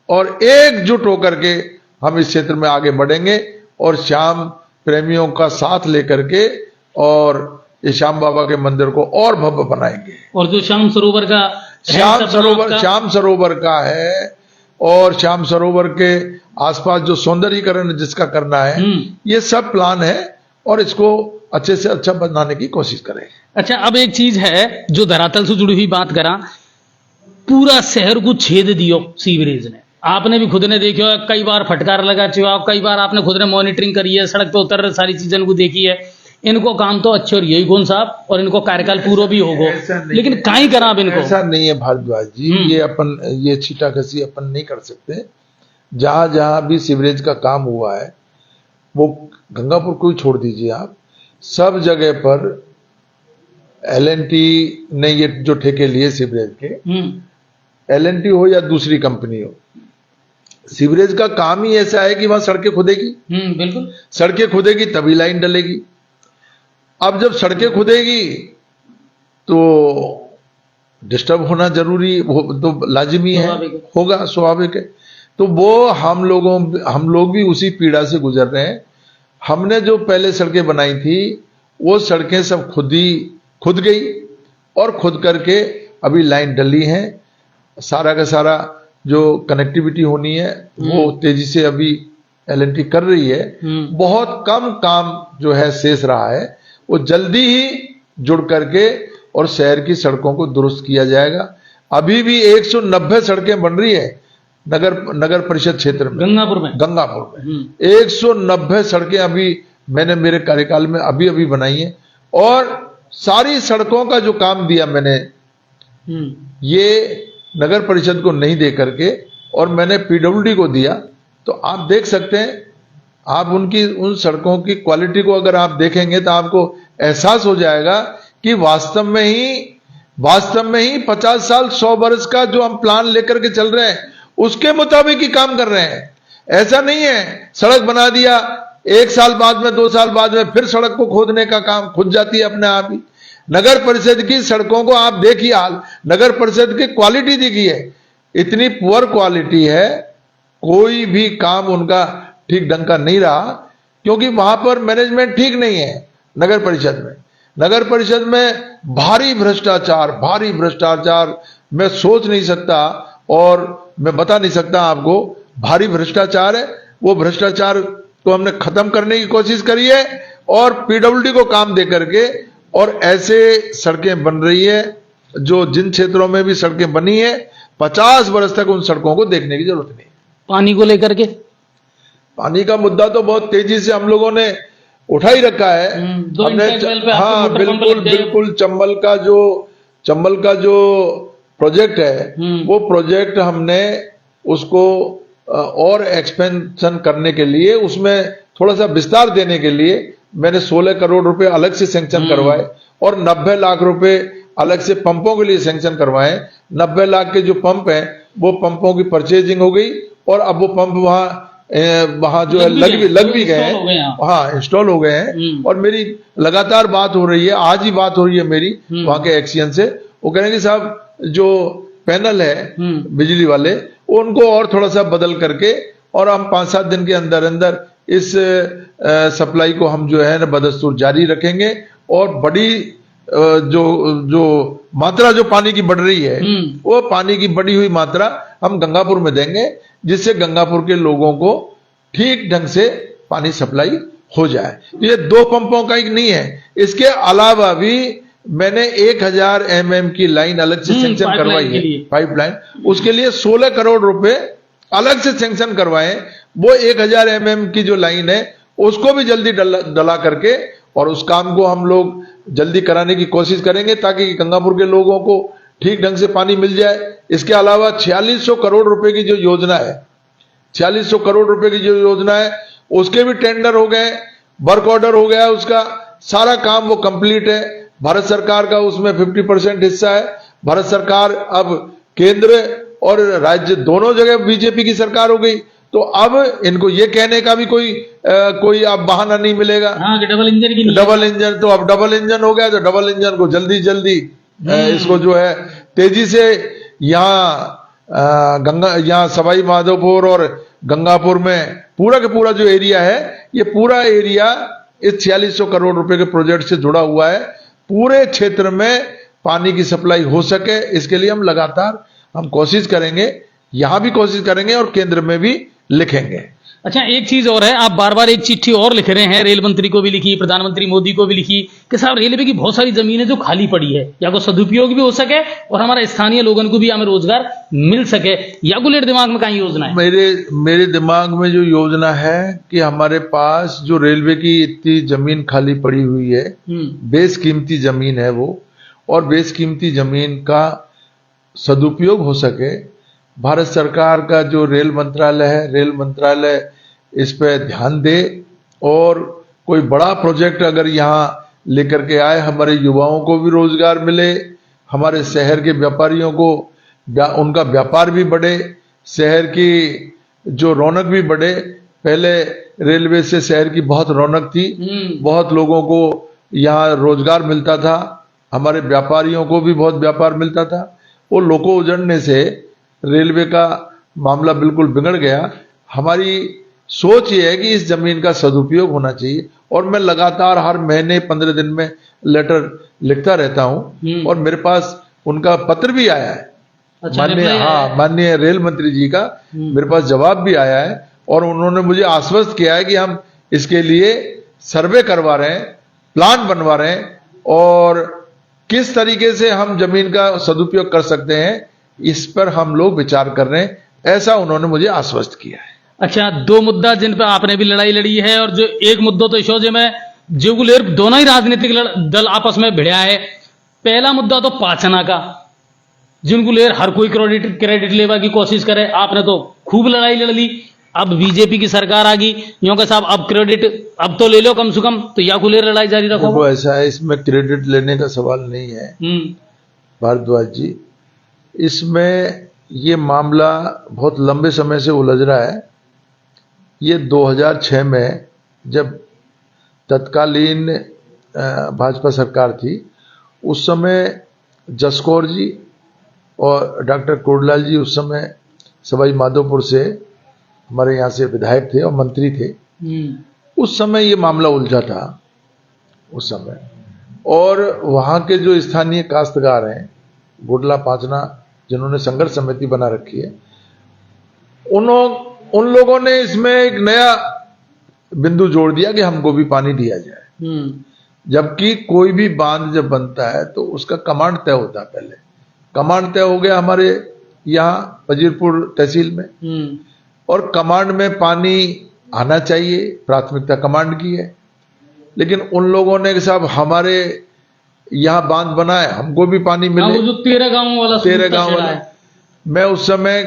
और एकजुट होकर के हम इस क्षेत्र में आगे बढ़ेंगे और श्याम प्रेमियों का साथ लेकर के और ये श्याम बाबा के मंदिर को और भव्य बनाएंगे। और जो श्याम सरोवर का श्याम सरोवर का है, और श्याम सरोवर के आसपास जो सौंदर्यीकरण जिसका करना है, ये सब प्लान है और इसको अच्छे से अच्छा बनाने की कोशिश करेंगे। अच्छा, अब एक चीज है जो धरातल से जुड़ी हुई बात करा, पूरा शहर को छेद दियो सीवरेज ने, आपने भी खुद ने देखियो, कई बार फटकार लगा चुका, कई बार आपने खुद ने मॉनिटरिंग करी है, सड़क पे उतर सारी चीजों को देखी है। इनको काम तो अच्छे और यही कौन साहब, और इनको कार्यकाल पूरा भी होगा, लेकिन काई करा अब इनको। ऐसा नहीं है भारद्वाज जी, ये छीटाकशी अपन नहीं कर सकते। जहां जहां भी सीवरेज का काम हुआ है, वो गंगापुर को ही छोड़ दीजिए आप, सब जगह पर L&T ने ये जो ठेके लिए सीवरेज के, L&T हो या दूसरी कंपनी हो, सीवरेज का काम ही ऐसा है कि वहां सड़कें खुदेगी। बिल्कुल, सड़कें खुदेगी तभी लाइन डलेगी। अब जब सड़कें खुदेगी तो डिस्टर्ब होना जरूरी तो लाजिमी है, होगा, स्वाभाविक है। तो वो हम लोग भी उसी पीड़ा से गुजर रहे हैं। हमने जो पहले सड़कें बनाई थी वो सड़कें सब खुद गई, और खुद करके अभी लाइन डली है। सारा का सारा जो कनेक्टिविटी होनी है वो तेजी से अभी L&T कर रही है। बहुत कम काम जो है शेष रहा है, वो जल्दी ही जुड़ करके और शहर की सड़कों को दुरुस्त किया जाएगा। अभी भी 190 सड़कें बन रही है नगर परिषद क्षेत्र में, गंगापुर में 190 सड़कें अभी मैंने मेरे कार्यकाल में अभी बनाई है। और सारी सड़कों का जो काम दिया मैंने, ये नगर परिषद को नहीं दे करके और मैंने PWD को दिया। तो आप देख सकते हैं, आप उन सड़कों की क्वालिटी को अगर आप देखेंगे तो आपको एहसास हो जाएगा कि वास्तव में ही 50 साल 100 वर्ष का जो हम प्लान लेकर के चल रहे हैं उसके मुताबिक ही काम कर रहे हैं। ऐसा नहीं है सड़क बना दिया, 1 साल बाद में 2 साल बाद में फिर सड़क को खोदने का काम खुद जाती है अपने आप ही। नगर परिषद की सड़कों को आप देखिए हाल, नगर परिषद की क्वालिटी देखिए, इतनी पुअर क्वालिटी है, कोई भी काम उनका ठीक ढंग का नहीं रहा, क्योंकि वहां पर मैनेजमेंट ठीक नहीं है। नगर परिषद में भारी भ्रष्टाचार मैं सोच नहीं सकता और मैं बता नहीं सकता आपको, भारी भ्रष्टाचार है। वो भ्रष्टाचार को हमने खत्म करने की कोशिश करी है और PWD को काम दे करके, और ऐसे सड़कें बन रही है जो जिन क्षेत्रों में भी सड़कें बनी है 50 वर्ष तक उन सड़कों को देखने की जरूरत नहीं। पानी को लेकर के, पानी का मुद्दा तो बहुत तेजी से हम लोगों ने उठा ही रखा है। हमने हाँ बिल्कुल चंबल का जो प्रोजेक्ट है वो प्रोजेक्ट हमने उसको और एक्सपेंशन करने के लिए, उसमें थोड़ा सा विस्तार देने के लिए मैंने 16 करोड़ रुपए अलग से सैंक्शन करवाए और 90 लाख रुपए अलग से पंपों के लिए सैंक्शन करवाए। 90 लाख के जो पंप हैं वो पंपों की परचेजिंग हो गई और अब वो पंप वहां जो है लग भी गए हैं, हाँ इंस्टॉल हो गए हैं। और मेरी लगातार बात हो रही है, आज ही बात हो रही है मेरी वहां के एक्सियन से। वो कह रहे हैं कि साहब जो पैनल है बिजली वाले उनको और थोड़ा सा बदल करके, और हम 5-7 दिन के अंदर इस सप्लाई को हम जो है ना बदस्तूर जारी रखेंगे। और बड़ी जो मात्रा जो पानी की बढ़ रही है वो पानी की बढ़ी हुई मात्रा हम गंगापुर में देंगे, जिससे गंगापुर के लोगों को ठीक ढंग से पानी सप्लाई हो जाए। ये 2 पंपों का ही नहीं है, इसके अलावा भी मैंने 1000 mm की लाइन अलग से सैंक्शन करवाई है, पाइपलाइन, उसके लिए 16 करोड़ रुपए अलग से सैंक्शन करवाए। वो 1000 mm की जो लाइन है उसको भी जल्दी डला करके और उस काम को हम लोग जल्दी कराने की कोशिश करेंगे ताकि गंगापुर के लोगों को ठीक ढंग से पानी मिल जाए। इसके अलावा 4600 करोड़ रुपए की जो योजना है, 4600 करोड़ रुपए की जो योजना है, उसके भी टेंडर हो गए, वर्क ऑर्डर हो गया, उसका सारा काम वो कंप्लीट है। भारत सरकार का उसमें 50% हिस्सा है। भारत सरकार अब केंद्र और राज्य दोनों जगह बीजेपी की सरकार हो गई, तो अब इनको ये कहने का भी कोई अब बहाना नहीं मिलेगा। हाँ, कि डबल इंजन की नहीं है। डबल इंजन, तो अब डबल इंजन हो गया, तो डबल इंजन को जल्दी जल्दी इसको जो है तेजी से यहाँ सवाई माधोपुर और गंगापुर में पूरा का पूरा जो एरिया है, ये पूरा एरिया इस 4600 करोड़ रुपए के प्रोजेक्ट से जुड़ा हुआ है। पूरे क्षेत्र में पानी की सप्लाई हो सके, इसके लिए हम लगातार कोशिश करेंगे, यहां भी कोशिश करेंगे और केंद्र में भी लिखेंगे। अच्छा, एक चीज और है, आप बार बार एक चिट्ठी और लिख रहे हैं, रेल मंत्री को भी लिखी, प्रधानमंत्री मोदी को भी लिखी, कि साहब रेलवे की बहुत सारी जमीनें जो खाली पड़ी है, या को सदुपयोग भी हो सके और हमारे स्थानीय लोगों को भी हमें रोजगार मिल सके। या को लेट दिमाग में कहीं योजना है? मेरे दिमाग में जो योजना है कि हमारे पास जो रेलवे की इतनी जमीन खाली पड़ी हुई है, बेशकीमती जमीन है वो, और बेशकीमती जमीन का सदुपयोग हो सके। भारत सरकार का जो रेल मंत्रालय है, रेल मंत्रालय इस पे ध्यान दे और कोई बड़ा प्रोजेक्ट अगर यहाँ लेकर के आए, हमारे युवाओं को भी रोजगार मिले, हमारे शहर के व्यापारियों को उनका व्यापार भी बढ़े, शहर की जो रौनक भी बढ़े। पहले रेलवे से शहर की बहुत रौनक थी, बहुत लोगों को यहाँ रोजगार मिलता था, हमारे व्यापारियों को भी बहुत व्यापार मिलता था। वो लोगों उजड़ने से रेलवे का मामला बिल्कुल बिगड़ गया। हमारी सोच ये है कि इस जमीन का सदुपयोग होना चाहिए, और मैं लगातार हर महीने 15 दिन में लेटर लिखता रहता हूं, और मेरे पास उनका पत्र भी आया है। अच्छा, माननीय रेल मंत्री जी का मेरे पास जवाब भी आया है, और उन्होंने मुझे आश्वस्त किया है कि हम इसके लिए सर्वे करवा रहे हैं, प्लान बनवा रहे हैं, और किस तरीके से हम जमीन का सदुपयोग कर सकते हैं इस पर हम लोग विचार कर रहे हैं, ऐसा उन्होंने मुझे आश्वस्त किया है। अच्छा, दो मुद्दा जिन पर आपने भी लड़ाई लड़ी है, और जो एक मुद्दा तो शोजे में जो दोनों ही राजनीतिक दल आपस में भिड़या है। पहला मुद्दा तो पाचना का, जिनको लेर हर कोई क्रेडिट लेवा की कोशिश करे, आपने तो खूब लड़ाई लड़ ली। अब बीजेपी की सरकार आ गई, यूं के साहब अब क्रेडिट अब तो ले लो कम से कम, तो या को लेर लड़ाई जारी रखो। वो ऐसा है, इसमें क्रेडिट लेने का सवाल नहीं है भारद्वाज जी। इसमें ये मामला बहुत लंबे समय से उलझ रहा है। ये 2006 में जब तत्कालीन भाजपा सरकार थी, उस समय जसकौर जी और डॉक्टर कोडलाल जी उस समय सवाई माधोपुर से हमारे यहाँ से विधायक थे और मंत्री थे। उस समय ये मामला उलझा था उस समय, और वहाँ के जो स्थानीय काश्तकार हैं, गुडला पाचना, जिन्होंने संघर्ष समिति बना रखी है, उन लोगों ने इसमें एक नया बिंदु जोड़ दिया कि हमको भी पानी दिया जाए। जबकि कोई भी बांध जब बनता है तो उसका कमांड तय होता है। पहले कमांड तय हो गया हमारे यहाँ वजीरपुर तहसील में, और कमांड में पानी आना चाहिए, प्राथमिकता कमांड की है। लेकिन उन लोगों ने साहब हमारे यहाँ बांध बनाए, हमको भी पानी मिले। जो 13 गांव वाला मैं उस समय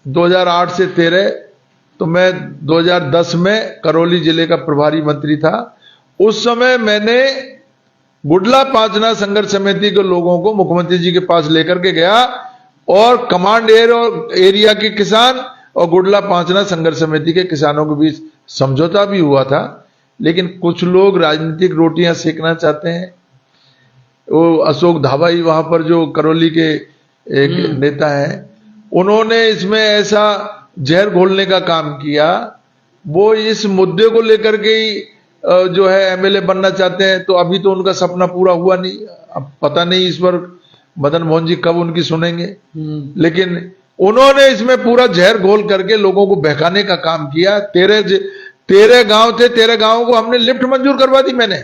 2008 से 13, तो मैं 2010 में करौली जिले का प्रभारी मंत्री था। उस समय मैंने गुडला पाचना संघर्ष समिति के लोगों को मुख्यमंत्री जी के पास लेकर के गया, और कमांड एरिया के किसान और गुडला पाचना संघर्ष समिति के किसानों के बीच समझौता भी हुआ था। लेकिन कुछ लोग राजनीतिक रोटियां सेकना चाहते हैं। वो अशोक धाबाई वहां पर जो करौली के एक नेता हैं, उन्होंने इसमें ऐसा जहर घोलने का काम किया। वो इस मुद्दे को लेकर के ही जो है एमएलए बनना चाहते हैं, तो अभी तो उनका सपना पूरा हुआ नहीं। अब पता नहीं इस पर मदन मोहन जी कब उनकी सुनेंगे। लेकिन उन्होंने इसमें पूरा जहर घोल करके लोगों को बहकाने का काम किया। 13 गांव थे, 13 गांवों को हमने लिफ्ट मंजूर करवा दी। मैंने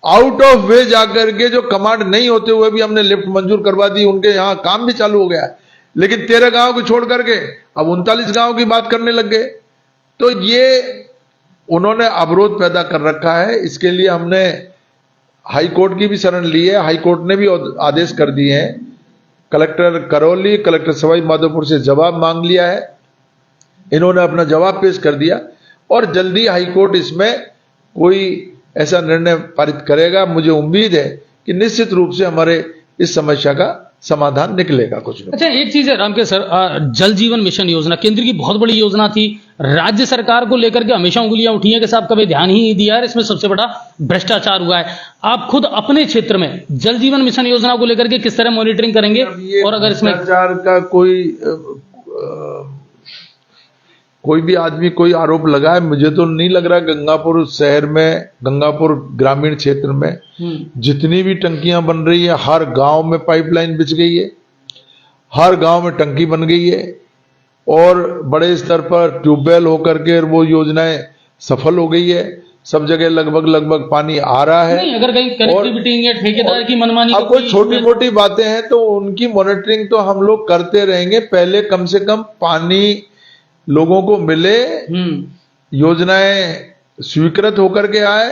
आउट ऑफ वे जाकर के, जो कमांड नहीं होते हुए भी हमने लिफ्ट मंजूर करवा दी, उनके यहाँ काम भी चालू हो गया। लेकिन 13 गांव को छोड़ करके अब 39 गांव की बात करने लग गए। तो ये उन्होंने अवरोध पैदा कर रखा है। इसके लिए हमने हाई कोर्ट की भी शरण ली है। हाई कोर्ट ने भी आदेश कर दिए हैं कलेक्टर करौली, कलेक्टर सवाई माधोपुर से जवाब मांग लिया है। इन्होंने अपना जवाब पेश कर दिया और जल्दी हाईकोर्ट इसमें कोई ऐसा निर्णय पारित करेगा। मुझे उम्मीद है कि निश्चित रूप से हमारे इस समस्या का समाधान निकलेगा कुछ न। अच्छा, एक चीज है रामकेश सर, जल जीवन मिशन योजना केंद्र की बहुत बड़ी योजना थी। राज्य सरकार को लेकर के हमेशा उंगलियां उठी हैं कि साहब कभी ध्यान ही नहीं दिया है, इसमें सबसे बड़ा भ्रष्टाचार हुआ है। आप खुद अपने क्षेत्र में जल जीवन मिशन योजना को लेकर के किस तरह मॉनिटरिंग करेंगे? और अगर इसमें भ्रष्टाचार का कोई भी आदमी कोई आरोप लगाए, मुझे तो नहीं लग रहा। गंगापुर शहर में, गंगापुर ग्रामीण क्षेत्र में जितनी भी टंकियां बन रही है, हर गांव में पाइपलाइन बिछ गई है, हर गांव में टंकी बन गई है और बड़े स्तर पर ट्यूबवेल होकर के वो योजनाएं सफल हो गई है। सब जगह लगभग पानी आ रहा है। नहीं, अगर कहीं कनेक्टिविटी या ठेकेदार की मनमानी अब कोई छोटी मोटी बातें हैं तो उनकी मॉनिटरिंग तो हम लोग करते रहेंगे। पहले कम से कम पानी लोगों को मिले, योजनाएं स्वीकृत होकर के आए,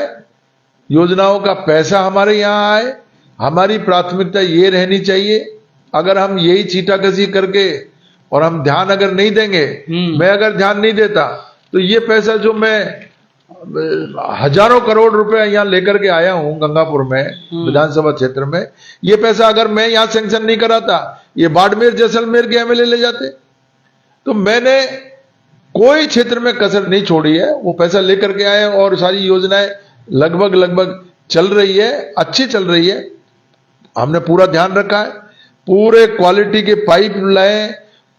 योजनाओं का पैसा हमारे यहाँ आए। हमारी प्राथमिकता ये रहनी चाहिए। अगर हम यही चीटाकसी करके और हम ध्यान अगर नहीं देंगे, मैं अगर ध्यान नहीं देता तो ये पैसा जो मैं हजारों करोड़ रुपए यहाँ लेकर के आया हूं गंगापुर में विधानसभा क्षेत्र में, ये पैसा अगर मैं यहाँ सैंक्शन नहीं कराता, ये बाड़मेर जैसलमेर के एमएलए ले जाते। तो मैंने कोई क्षेत्र में कसर नहीं छोड़ी है, वो पैसा लेकर के आए और सारी योजनाएं लगभग चल रही है, अच्छी चल रही है। हमने पूरा ध्यान रखा है, पूरे क्वालिटी के पाइप लाए,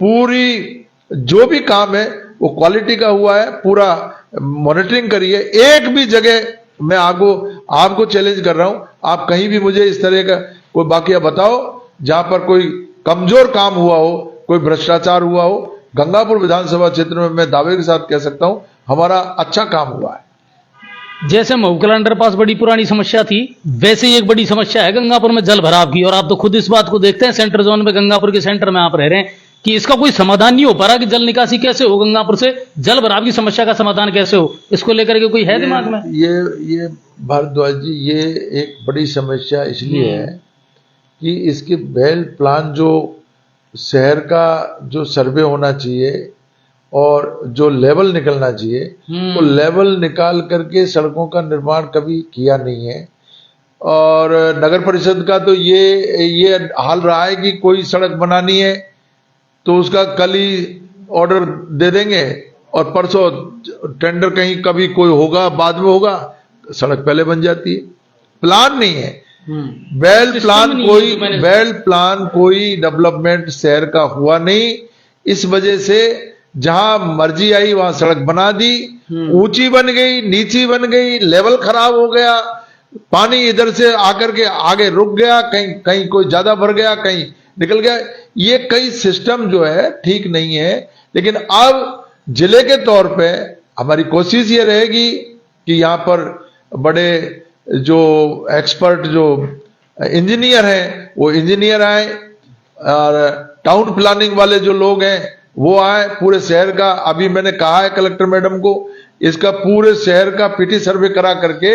पूरी जो भी काम है वो क्वालिटी का हुआ है, पूरा मॉनिटरिंग करिए। एक भी जगह मैं आपको चैलेंज कर रहा हूं, आप कहीं भी मुझे इस तरह का कोई वाकया बताओ जहां पर कोई कमजोर काम हुआ हो, कोई भ्रष्टाचार हुआ हो। गंगापुर विधानसभा क्षेत्र में मैं दावे के साथ कह सकता हूं हमारा अच्छा काम हुआ है। जैसे महुकला अंडरपास बड़ी पुरानी समस्या थी, वैसे ही एक बड़ी समस्या है गंगापुर में जल भराव की। और आप तो खुद इस बात को देखते हैं, सेंटर जोन में, गंगापुर के सेंटर में आप रह रहे हैं, कि इसका कोई समाधान नहीं हो पा रहा कि जल निकासी कैसे हो, गंगापुर से जल भराव की समस्या का समाधान कैसे हो। इसको लेकर के कोई है दिमाग में? ये भारद्वाज जी, ये एक बड़ी समस्या इसलिए है कि इसके वेल प्लान जो शहर का जो सर्वे होना चाहिए और जो लेवल निकलना चाहिए, तो लेवल निकाल करके सड़कों का निर्माण कभी किया नहीं है। और नगर परिषद का तो ये हाल रहा है कि कोई सड़क बनानी है तो उसका कल ही ऑर्डर दे देंगे और परसों टेंडर कहीं कभी कोई होगा, बाद में होगा, सड़क पहले बन जाती है। प्लान नहीं है, वेल प्लान कोई डेवलपमेंट शहर का हुआ नहीं। इस वजह से जहां मर्जी आई वहां सड़क बना दी, ऊंची बन गई, नीची बन गई, लेवल खराब हो गया, पानी इधर से आकर के आगे रुक गया, कहीं कोई ज्यादा भर गया, कहीं निकल गया। ये कई सिस्टम जो है ठीक नहीं है। लेकिन अब जिले के तौर पे हमारी कोशिश ये रहेगी कि यहां पर बड़े जो एक्सपर्ट जो इंजीनियर हैं वो इंजीनियर आए और टाउन प्लानिंग वाले जो लोग हैं वो आए। पूरे शहर का, अभी मैंने कहा है कलेक्टर मैडम को, इसका पूरे शहर का पीटी सर्वे करा करके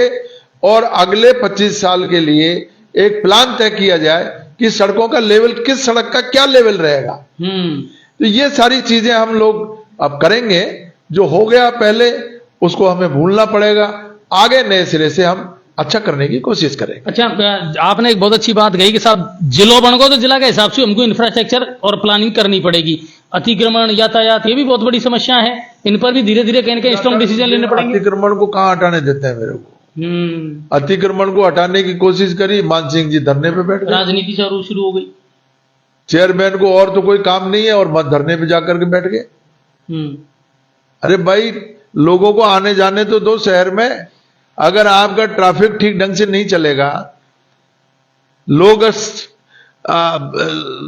और अगले 25 साल के लिए एक प्लान तय किया जाए कि सड़कों का लेवल, किस सड़क का क्या लेवल रहेगा। तो ये सारी चीजें हम लोग अब करेंगे। जो हो गया पहले उसको हमें भूलना पड़ेगा, आगे नए सिरे से हम अच्छा करने की कोशिश करेंगे। अच्छा, आपने एक बहुत अच्छी बात कही कि साहब जिलों बन गो तो जिला के हिसाब से हमको इंफ्रास्ट्रक्चर और प्लानिंग करनी पड़ेगी। अतिक्रमण, यातायात, ये भी बहुत बड़ी समस्या है। इन पर भी धीरे धीरे कहीं ना कहीं स्ट्रॉन्ग डिसीजन लेने पड़ेंगे। अतिक्रमण को कहाँ हटाने देते हैं मेरे को? अतिक्रमण को हटाने की कोशिश करी, मान सिंह जी धरने पे बैठ गए, राजनीति शुरू हो गई। चेयरमैन को और तो कोई काम नहीं है और मत धरने पे जाकर के बैठ गए। अरे भाई, लोगों को आने जाने तो दो शहर में। अगर आपका ट्रैफिक ठीक ढंग से नहीं चलेगा, लोग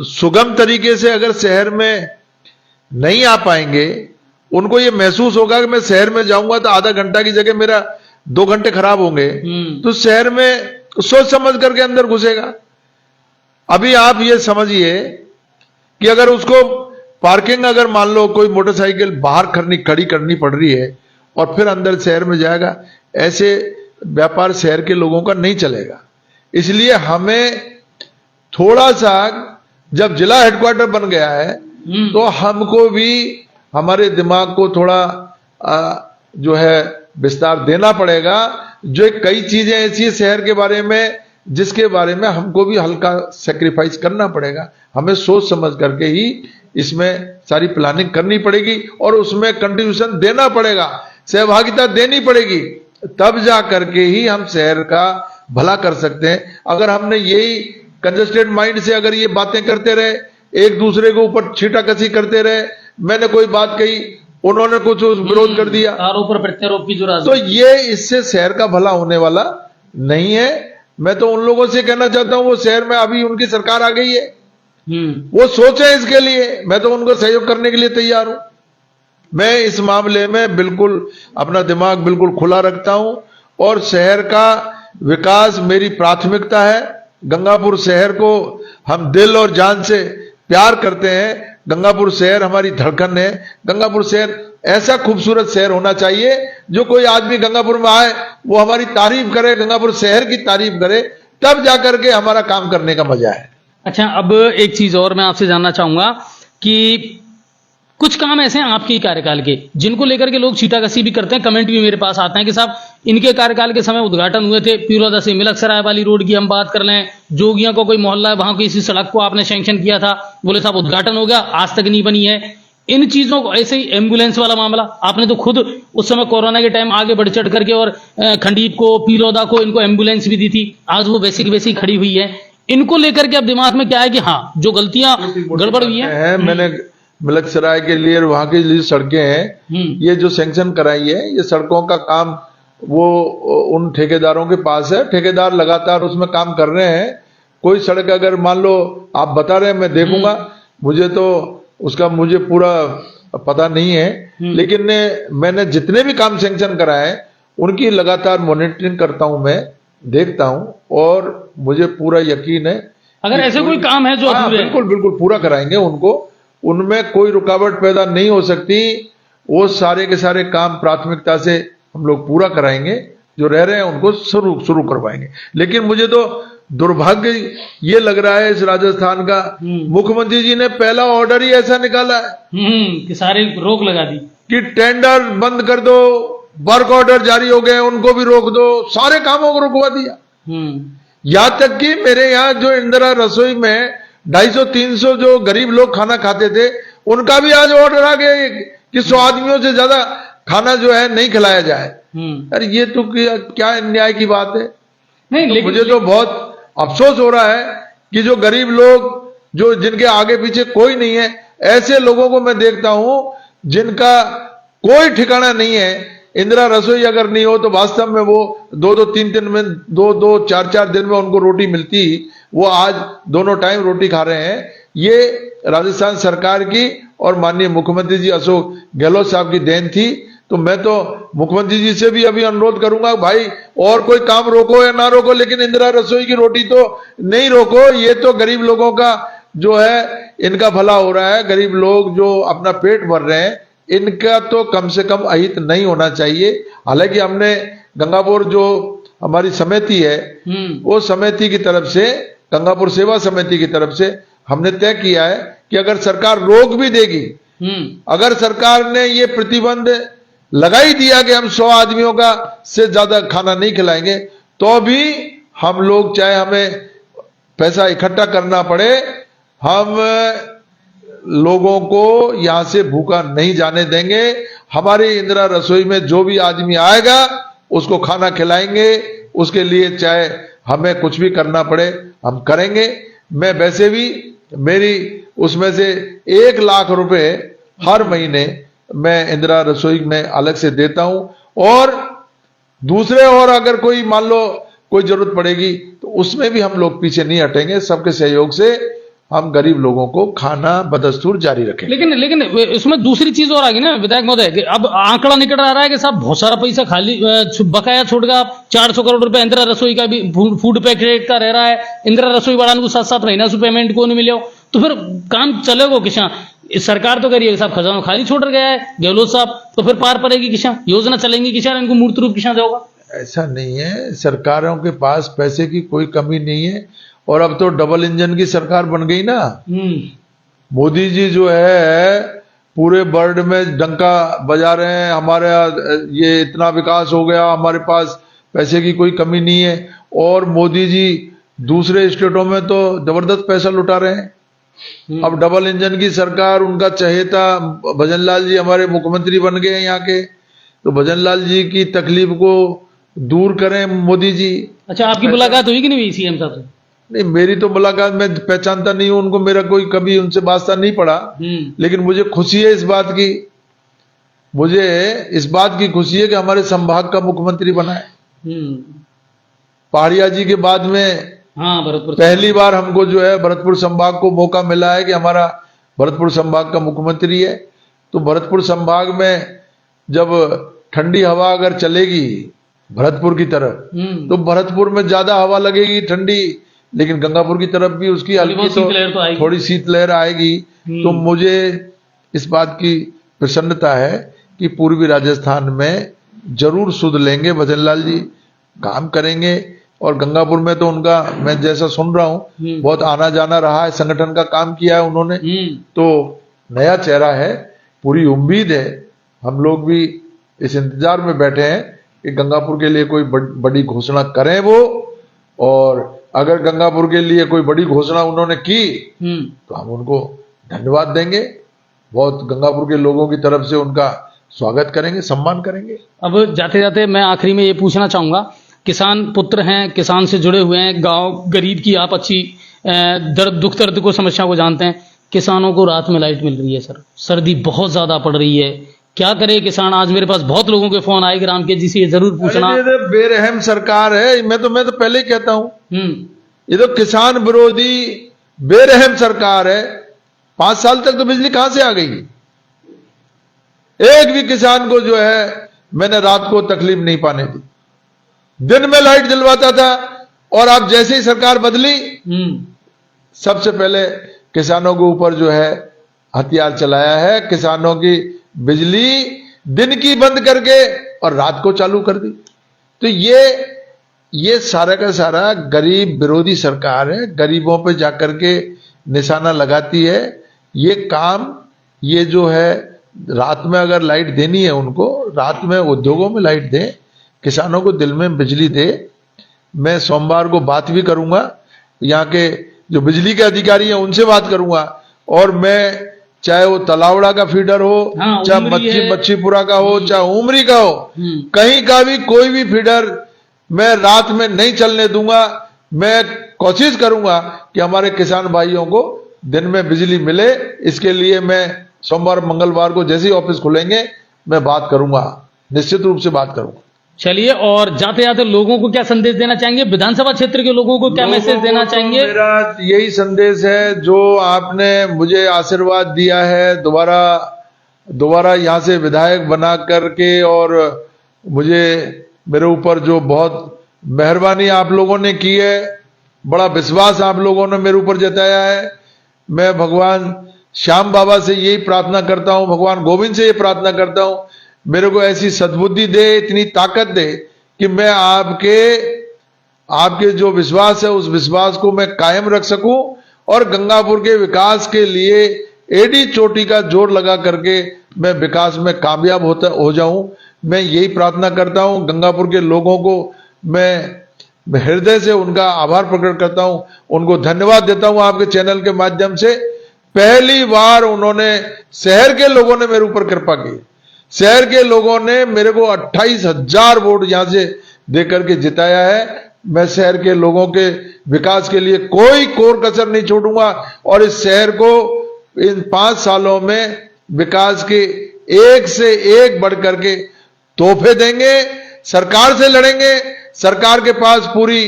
सुगम तरीके से अगर शहर में नहीं आ पाएंगे, उनको ये महसूस होगा कि मैं शहर में जाऊंगा तो आधा घंटा की जगह मेरा 2 घंटे खराब होंगे, तो शहर में सोच समझ करके अंदर घुसेगा। अभी आप ये समझिए कि अगर उसको पार्किंग, अगर मान लो कोई मोटरसाइकिल बाहर खड़ी करनी पड़ रही है और फिर अंदर शहर में जाएगा, ऐसे व्यापार शहर के लोगों का नहीं चलेगा। इसलिए हमें थोड़ा सा जब जिला हेडक्वार्टर बन गया है तो हमको भी हमारे दिमाग को थोड़ा जो है विस्तार देना पड़ेगा। जो कई चीजें ऐसी है शहर के बारे में जिसके बारे में हमको भी हल्का सेक्रीफाइस करना पड़ेगा। हमें सोच समझ करके ही इसमें सारी प्लानिंग करनी पड़ेगी और उसमें कंट्रीब्यूशन देना पड़ेगा, सहभागिता देनी पड़ेगी, तब जा करके ही हम शहर का भला कर सकते हैं। अगर हमने यही कंजस्टेड माइंड से अगर ये बातें करते रहे, एक दूसरे के ऊपर छींटाकशी करते रहे, मैंने कोई बात कही उन्होंने कुछ विरोध कर दिया, आरोप पर प्रत्यारोप की जो तो ये इससे शहर का भला होने वाला नहीं है। मैं तो उन लोगों से कहना चाहता हूं वो शहर में अभी उनकी सरकार आ गई है, वो सोचे इसके लिए, मैं तो उनको सहयोग करने के लिए तैयार हूं। मैं इस मामले में बिल्कुल अपना दिमाग बिल्कुल खुला रखता हूं और शहर का विकास मेरी प्राथमिकता है। गंगापुर शहर को हम दिल और जान से प्यार करते हैं। गंगापुर शहर हमारी धड़कन है। गंगापुर शहर ऐसा खूबसूरत शहर होना चाहिए जो कोई आदमी गंगापुर में आए वो हमारी तारीफ करे, गंगापुर शहर की तारीफ करे, तब जाकर के हमारा काम करने का मजा है। अच्छा, अब एक चीज और मैं आपसे जानना चाहूंगा कि कुछ काम ऐसे हैं आपके कार्यकाल के जिनको लेकर के लोग छींटाकशी भी करते हैं, कमेंट भी मेरे पास आते हैं कि साहब इनके कार्यकाल के समय उद्घाटन हुए थे, पिरोदा से मिलकसराय वाली रोड की हम बात कर लें, जोगियां को कोई मोहल्ला है वहां की इसी सड़क को आपने सैंक्शन किया था, बोले साहब उद्घाटन हो गया, आज तक नहीं बनी है। इन चीजों को, ऐसे ही एम्बुलेंस वाला मामला आपने तो खुद उस समय कोरोना के टाइम आगे बढ़ चढ़ करके और खंडीप को, पिरोदा को इनको एम्बुलेंस भी दी थी, आज वो वैसी की वैसी खड़ी हुई है। इनको लेकर के अब दिमाग में क्या है कि हाँ जो गलतियां गड़बड़ हुई है, मैंने मिलकसराय के लिए वहां की जो सड़कें हैं ये जो सैंक्शन कराई है, ये सड़कों का काम वो उन ठेकेदारों के पास है। ठेकेदार लगातार उसमें काम कर रहे हैं। कोई सड़क अगर मान लो आप बता रहे हैं मैं देखूंगा, मुझे तो उसका मुझे पूरा पता नहीं है, लेकिन मैंने जितने भी काम सैंक्शन कराए उनकी लगातार मॉनिटरिंग करता हूं, मैं देखता हूं और मुझे पूरा यकीन है अगर ऐसे कोई काम है जो बिल्कुल बिल्कुल पूरा कराएंगे उनको, उनमें कोई रुकावट पैदा नहीं हो सकती। वो सारे के सारे काम प्राथमिकता से हम लोग पूरा कराएंगे, जो रह रहे हैं उनको शुरू करवाएंगे। लेकिन मुझे तो दुर्भाग्य ये लग रहा है इस राजस्थान का, मुख्यमंत्री जी ने पहला ऑर्डर ही ऐसा निकाला है कि सारे रोक लगा दी कि टेंडर बंद कर दो, वर्क ऑर्डर जारी हो गए उनको भी रोक दो, सारे कामों को रुकवा दिया। यहां तक कि मेरे यहाँ जो इंदिरा रसोई में 250-300 जो गरीब लोग खाना खाते थे उनका भी आज ऑर्डर आ गया कि 100 आदमियों से ज्यादा खाना जो है नहीं खिलाया जाए। अरे ये तो क्या अन्याय की बात है। नहीं, तो मुझे तो बहुत अफसोस हो रहा है कि जो गरीब लोग जो जिनके आगे पीछे कोई नहीं है, ऐसे लोगों को मैं देखता हूं जिनका कोई ठिकाना नहीं है। इंदिरा रसोई अगर नहीं हो तो वास्तव में वो 2-2, 3-3 में 2-2, 4-4 दिन में उनको रोटी मिलती, वो आज दोनों टाइम रोटी खा रहे हैं। ये राजस्थान सरकार की और माननीय मुख्यमंत्री जी अशोक गहलोत साहब की देन थी। तो मैं तो मुख्यमंत्री जी से भी अभी अनुरोध करूंगा, भाई और कोई काम रोको या ना रोको, लेकिन इंदिरा रसोई की रोटी तो नहीं रोको। ये तो गरीब लोगों का जो है इनका भला हो रहा है, गरीब लोग जो अपना पेट भर रहे हैं इनका तो कम से कम अहित नहीं होना चाहिए। हालांकि हमने गंगापुर जो हमारी समिति है वो समिति की तरफ से, गंगापुर सेवा समिति की तरफ से हमने तय किया है कि अगर सरकार रोक भी देगी, अगर सरकार ने ये प्रतिबंध लगा ही दिया कि हम 100 आदमियों का से ज्यादा खाना नहीं खिलाएंगे, तो भी हम लोग चाहे हमें पैसा इकट्ठा करना पड़े, हम लोगों को यहां से भूखा नहीं जाने देंगे। हमारी इंदिरा रसोई में जो भी आदमी आएगा उसको खाना खिलाएंगे, उसके लिए चाहे हमें कुछ भी करना पड़े हम करेंगे। मैं वैसे भी मेरी उसमें से 1 लाख रुपए हर महीने मैं इंदिरा रसोई में अलग से देता हूं और दूसरे और अगर कोई मान लो कोई जरूरत पड़ेगी तो उसमें भी हम लोग पीछे नहीं हटेंगे। सबके सहयोग से हम गरीब लोगों को खाना बदस्तूर जारी रखें। लेकिन इसमें दूसरी चीज और आ गई ना विधायक महोदय, कि अब आंकड़ा निकल आ रहा है कि साहब बहुत सारा पैसा खाली बकाया छोड़ गया। 400 करोड़ रुपए इंदिरा रसोई का भी फूड पैकेट का रह रहा है। इंदिरा रसोई वालों को 7-7 महीना से पेमेंट को नहीं मिले, तो फिर काम चलेगा किसान? सरकार तो करिए साहब खजाना खाली छोड़ गया है गहलोत साहब, तो फिर पार पड़ेगी किसान, योजना चलेंगी किसान, इनको मूर्त रूप किसान देगा? ऐसा नहीं है, सरकारों के पास पैसे की कोई कमी नहीं है और अब तो डबल इंजन की सरकार बन गई ना। हम्म। मोदी जी जो है पूरे वर्ल्ड में डंका बजा रहे हैं, हमारे ये इतना विकास हो गया, हमारे पास पैसे की कोई कमी नहीं है। और मोदी जी दूसरे स्टेटों में तो जबरदस्त पैसा लुटा रहे हैं। अब डबल इंजन की सरकार, उनका चहेता भजन लाल जी हमारे मुख्यमंत्री बन गए हैं यहाँ के, तो भजन लाल जी की तकलीफ को दूर करें मोदी जी। अच्छा, आपकी मुलाकात हुई कि नहीं हुई सीएम साहब से? नहीं, मेरी तो मुलाकात, मैं पहचानता नहीं हूं उनको, मेरा कोई कभी उनसे वास्ता नहीं पड़ा। लेकिन मुझे खुशी है इस बात की, मुझे इस बात की खुशी है कि हमारे संभाग का मुख्यमंत्री बना है। पहाड़िया जी के बाद में हाँ, भरतपुर पहली बार हमको जो है भरतपुर संभाग को मौका मिला है कि हमारा भरतपुर संभाग का मुख्यमंत्री है। तो भरतपुर संभाग में जब ठंडी हवा अगर चलेगी भरतपुर की तरफ, तो भरतपुर में ज्यादा हवा लगेगी ठंडी, लेकिन गंगापुर की तरफ भी उसकी हल्की तो थोड़ी शीतलहर आएगी। तो मुझे इस बात की प्रसन्नता है कि पूर्वी राजस्थान में जरूर सुध लेंगे भजन लाल जी, काम करेंगे। और गंगापुर में तो उनका, मैं जैसा सुन रहा हूं, बहुत आना जाना रहा है, संगठन का काम किया है उन्होंने, तो नया चेहरा है। पूरी उम्मीद है, हम लोग भी इस इंतजार में बैठे हैं कि गंगापुर के लिए कोई बड़ी घोषणा करें वो। और अगर गंगापुर के लिए कोई बड़ी घोषणा उन्होंने की तो हम उनको धन्यवाद देंगे, बहुत गंगापुर के लोगों की तरफ से उनका स्वागत करेंगे, सम्मान करेंगे। अब जाते जाते मैं आखिरी में ये पूछना चाहूंगा, किसान पुत्र हैं, किसान से जुड़े हुए हैं, गांव गरीब की आप अच्छी दुख दर्द को, समस्या को जानते हैं। किसानों को रात में लाइट मिल रही है सर, सर्दी बहुत ज्यादा पड़ रही है, क्या करे किसान? आज मेरे पास बहुत लोगों के फोन आए ग्राम के, जिसे ये जरूर पूछना। बेरहम सरकार है, मैं तो पहले ही कहता हूं, ये तो किसान विरोधी बेरहम सरकार है। 5 साल तक तो बिजली कहां से आ गई? एक भी किसान को जो है मैंने रात को तकलीफ नहीं पाने दी, दिन में लाइट जलवाता था। और अब जैसे ही सरकार बदली, सबसे पहले किसानों के ऊपर जो है हथियार चलाया है, किसानों की बिजली दिन की बंद करके और रात को चालू कर दी। तो ये सारा का सारा गरीब विरोधी सरकार है, गरीबों पे जाकर के निशाना लगाती है। ये काम, ये जो है रात में अगर लाइट देनी है उनको, रात में उद्योगों में लाइट दे, किसानों को दिन में बिजली दे। मैं सोमवार को बात भी करूंगा, यहाँ के जो बिजली के अधिकारी हैं उनसे बात करूंगा। और मैं चाहे वो तलावड़ा का फीडर हो, चाहे मच्छीपुरा का हो, चाहे उमरी का हो, कहीं का भी कोई भी फीडर मैं रात में नहीं चलने दूंगा। मैं कोशिश करूंगा कि हमारे किसान भाइयों को दिन में बिजली मिले। इसके लिए मैं सोमवार मंगलवार को जैसे ही ऑफिस खुलेंगे मैं बात करूंगा, निश्चित रूप से बात करूंगा। चलिए, और जाते जाते लोगों को क्या संदेश देना चाहेंगे? विधानसभा क्षेत्र के लोगों को क्या मैसेज देना चाहेंगे? मेरा यही संदेश है, जो आपने मुझे आशीर्वाद दिया है दोबारा यहाँ से विधायक बना करके, और मुझे मेरे ऊपर जो बहुत मेहरबानी आप लोगों ने की है, बड़ा विश्वास आप लोगों ने मेरे ऊपर जताया है। मैं भगवान श्याम बाबा से यही प्रार्थना करता हूं, भगवान गोविंद से ये प्रार्थना करता हूं, मेरे को ऐसी सद्बुद्धि दे, इतनी ताकत दे कि मैं आपके जो विश्वास है उस विश्वास को मैं कायम रख सकूं, और गंगापुर के विकास के लिए एडी चोटी का जोर लगा करके मैं विकास में कामयाब हो जाऊं। मैं यही प्रार्थना करता हूं। गंगापुर के लोगों को मैं हृदय से उनका आभार प्रकट करता हूं, उनको धन्यवाद देता हूं आपके चैनल के माध्यम से। पहली बार उन्होंने, शहर के लोगों ने मेरे ऊपर कृपा की, शहर के लोगों ने मेरे को 28,000 वोट यहां से देकर के जिताया है। मैं शहर के लोगों के विकास के लिए कोई कोर कसर नहीं छोड़ूंगा, और इस शहर को इन 5 सालों में विकास के एक से एक बढ़ करके तोहफे देंगे, सरकार से लड़ेंगे, सरकार के पास पूरी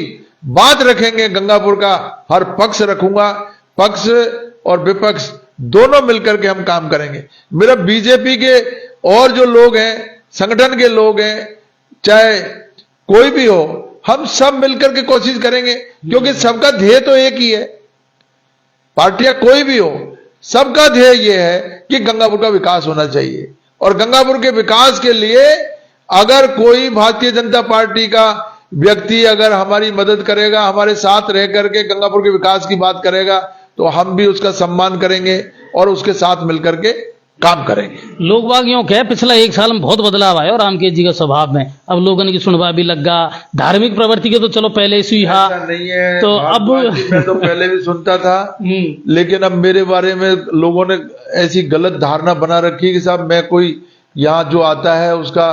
बात रखेंगे, गंगापुर का हर पक्ष रखूंगा, पक्ष और विपक्ष दोनों मिलकर के हम काम करेंगे। मेरा बीजेपी के और जो लोग हैं, संगठन के लोग हैं, चाहे कोई भी हो, हम सब मिलकर के कोशिश करेंगे, क्योंकि सबका ध्येय तो एक ही है। पार्टियां कोई भी हो, सबका ध्येय यह है कि गंगापुर का विकास होना चाहिए। और गंगापुर के विकास के लिए अगर कोई भारतीय जनता पार्टी का व्यक्ति अगर हमारी मदद करेगा, हमारे साथ रह करके गंगापुर के विकास की बात करेगा, तो हम भी उसका सम्मान करेंगे और उसके साथ मिलकर के काम करेंगे। लोग बाग यूं कहे पिछला 1 साल में बहुत बदलाव आया और रामकेश जी का स्वभाव में, अब लोगों की सुनवा भी लग गया। धार्मिक प्रवृत्ति के तो चलो पहले से ही ऐसा नहीं है, तो अब मैं तो पहले भी सुनता था, लेकिन अब मेरे बारे में लोगों ने ऐसी गलत धारणा बना रखी कि साहब मैं कोई यहाँ जो आता है उसका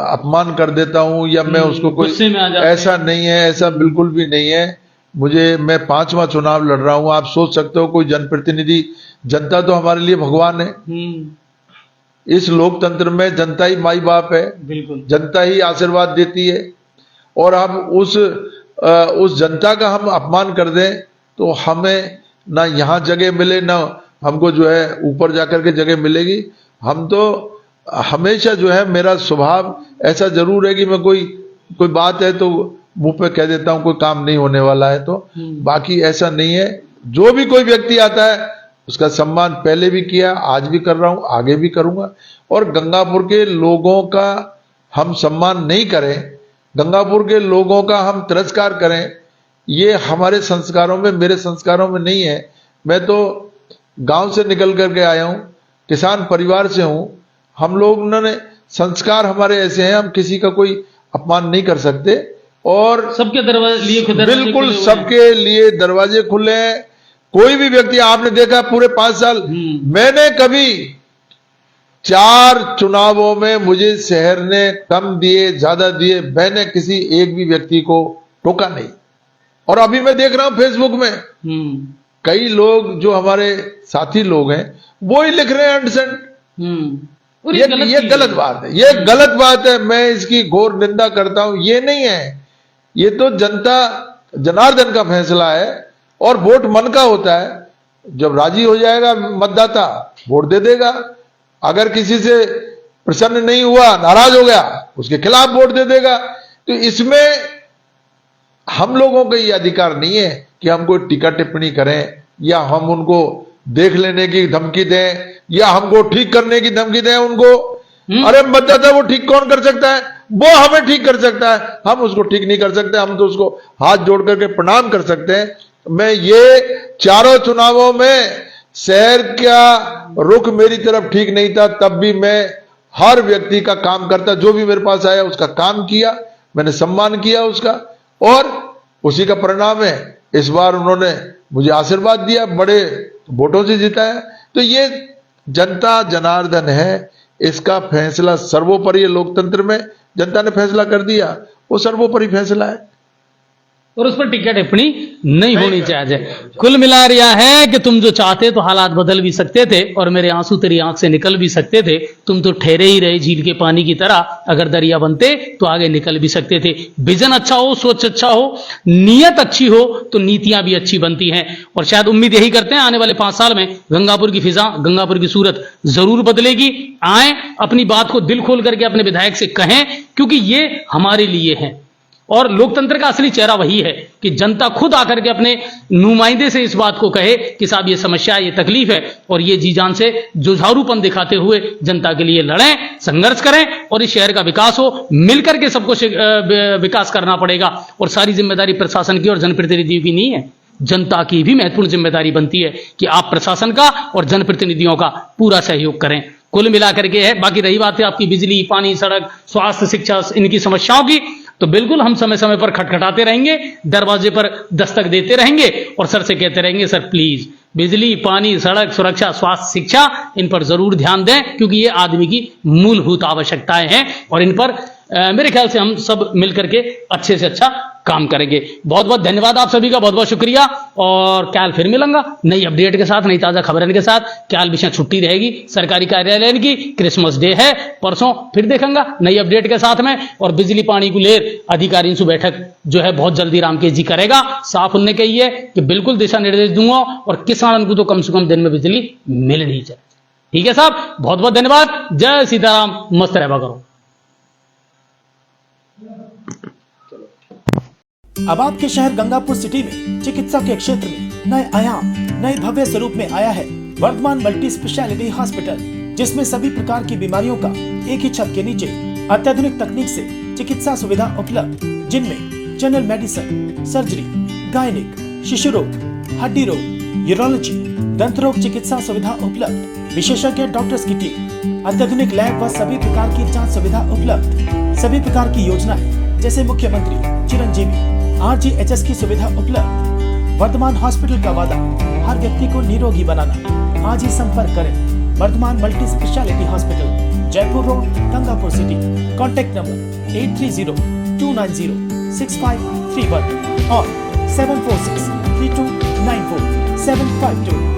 अपमान कर देता हूँ या मैं उसको कोई, ऐसा नहीं है, ऐसा बिल्कुल भी नहीं है। मैं 5वां चुनाव लड़ रहा हूं। आप सोच सकते हो कोई जनप्रतिनिधि, जनता तो हमारे लिए भगवान है। इस लोकतंत्र में जनता ही माई बाप है, बिल्कुल जनता ही आशीर्वाद देती है, और हम उस जनता का हम अपमान कर दें तो हमें ना यहाँ जगह मिले, ना हमको जो है ऊपर जाकर के जगह मिलेगी। हम तो हमेशा जो है, मेरा स्वभाव ऐसा जरूर है कि मैं कोई बात है तो मुंह पे कह देता हूं कोई काम नहीं होने वाला है तो, बाकी ऐसा नहीं है। जो भी कोई व्यक्ति आता है उसका सम्मान पहले भी किया, आज भी कर रहा हूं, आगे भी करूंगा। और गंगापुर के लोगों का हम सम्मान नहीं करें, गंगापुर के लोगों का हम तिरस्कार करें, ये हमारे संस्कारों में, मेरे संस्कारों में नहीं है। मैं तो गांव से निकल करके आया हूं, किसान परिवार से हूं। हम लोग ने संस्कार हमारे ऐसे हैं, हम किसी का कोई अपमान नहीं कर सकते, और सबके दरवाजे बिल्कुल सबके लिए दरवाजे खुले हैं। कोई भी व्यक्ति, आपने देखा पूरे 5 साल मैंने कभी 4 चुनावों में मुझे शहर ने कम दिए ज्यादा दिए, मैंने किसी एक भी व्यक्ति को टोका नहीं। और अभी मैं देख रहा हूं फेसबुक में कई लोग जो हमारे साथी लोग हैं वो ही लिख रहे हैं अंडसेंट। ये गलत बात है, ये गलत बात है, मैं इसकी घोर निंदा करता हूं। ये नहीं है, ये तो जनता जनार्दन का फैसला है और वोट मन का होता है। जब राजी हो जाएगा मतदाता वोट दे देगा, अगर किसी से प्रसन्न नहीं हुआ, नाराज हो गया, उसके खिलाफ वोट दे देगा। तो इसमें हम लोगों का ये अधिकार नहीं है कि हम कोई टीका टिप्पणी करें या हम उनको देख लेने की धमकी दें या हमको ठीक करने की धमकी दें उनको। अरे मतदाता वो ठीक कौन कर सकता है? वो हमें ठीक कर सकता है, हम उसको ठीक नहीं कर सकते। हम तो उसको हाथ जोड़ करके प्रणाम कर सकते हैं। मैं ये 4 चुनावों में शहर का रुख मेरी तरफ ठीक नहीं था, तब भी मैं हर व्यक्ति का काम करता, जो भी मेरे पास आया उसका काम किया, मैंने सम्मान किया उसका, और उसी का परिणाम है इस बार उन्होंने मुझे आशीर्वाद दिया, बड़े वोटों से जिताया। तो ये जनता जनार्दन है, इसका फैसला सर्वोपरि है। लोकतंत्र में जनता ने फैसला कर दिया, वो सर्वोपरि फैसला है और उस पर टिक्का टिप्पणी नहीं होनी चाहिए। कुल मिला यह है कि तुम जो चाहते तो हालात बदल भी सकते थे और मेरे आंसू तेरी आंख से निकल भी सकते थे। तुम तो ठहरे ही रहे झील के पानी की तरह, अगर दरिया बनते तो आगे निकल भी सकते थे। विजन अच्छा हो, सोच अच्छा हो, नीयत अच्छी हो तो नीतियां भी अच्छी बनती हैं। और शायद उम्मीद यही करते हैं आने वाले 5 साल में गंगापुर की फिजा, गंगापुर की सूरत जरूर बदलेगी। आए अपनी बात को दिल खोल करके अपने विधायक से कहें, क्योंकि ये हमारे लिए है। और लोकतंत्र का असली चेहरा वही है कि जनता खुद आकर के अपने नुमाइंदे से इस बात को कहे कि साहब ये समस्या, ये तकलीफ है, और ये जी जान से जुझारूपन दिखाते हुए जनता के लिए लड़ें, संघर्ष करें और इस शहर का विकास हो। मिलकर के सबको विकास करना पड़ेगा और सारी जिम्मेदारी प्रशासन की और जनप्रतिनिधियों की नहीं है, जनता की भी महत्वपूर्ण जिम्मेदारी बनती है कि आप प्रशासन का और जनप्रतिनिधियों का पूरा सहयोग करें। कुल मिलाकर के है। बाकी रही बात है आपकी बिजली, पानी, सड़क, स्वास्थ्य, शिक्षा, इनकी समस्याओं की, तो बिल्कुल हम समय समय पर खटखटाते रहेंगे, दरवाजे पर दस्तक देते रहेंगे और सर से कहते रहेंगे सर प्लीज बिजली, पानी, सड़क, सुरक्षा, स्वास्थ्य, शिक्षा, इन पर जरूर ध्यान दें, क्योंकि ये आदमी की मूलभूत आवश्यकताएं हैं और इन पर मेरे ख्याल से हम सब मिलकर के अच्छे से अच्छा काम करेंगे। बहुत बहुत धन्यवाद आप सभी का, बहुत बहुत शुक्रिया। और कल फिर मिलूंगा नई अपडेट के साथ, नई ताजा खबरों के साथ। कल विषय छुट्टी रहेगी सरकारी कार्यालय की, क्रिसमस डे है, परसों फिर देखेंगे नई अपडेट के साथ में। और बिजली पानी को लेकर अधिकारियों से बैठक जो है बहुत जल्दी रामकेश जी करेगा। साफ उनने कही है कि बिल्कुल दिशा निर्देश दूंगा और किसान को तो कम से कम दिन में बिजली मिलनी चाहिए। ठीक है साहब, बहुत बहुत धन्यवाद। जय सीताराम, मस्त रहबा करो। अब आपके शहर गंगापुर सिटी में चिकित्सा के क्षेत्र में नए आयाम, नए भव्य स्वरूप में आया है वर्धमान मल्टी स्पेशलिटी हॉस्पिटल, जिसमें सभी प्रकार की बीमारियों का एक ही छत के नीचे अत्याधुनिक तकनीक से चिकित्सा सुविधा उपलब्ध। जिनमें जनरल मेडिसिन, सर्जरी, गायनिक, शिशु रोग, हड्डी रोग, यूरोलॉजी, दंत रोग चिकित्सा सुविधा उपलब्ध, विशेषज्ञ डॉक्टर्स की टीम, अत्याधुनिक लैब व सभी प्रकार की जांच सुविधा उपलब्ध, सभी प्रकार की योजनाएं जैसे मुख्यमंत्री, चिरंजीवी, RGHS की सुविधा उपलब्ध। वर्धमान हॉस्पिटल का वादा हर व्यक्ति को निरोगी बनाना। आज ही संपर्क करें Vardhman multi speciality hospital, Jaipur road, Gangapur city. Contact number 8302906531 और 7463294752।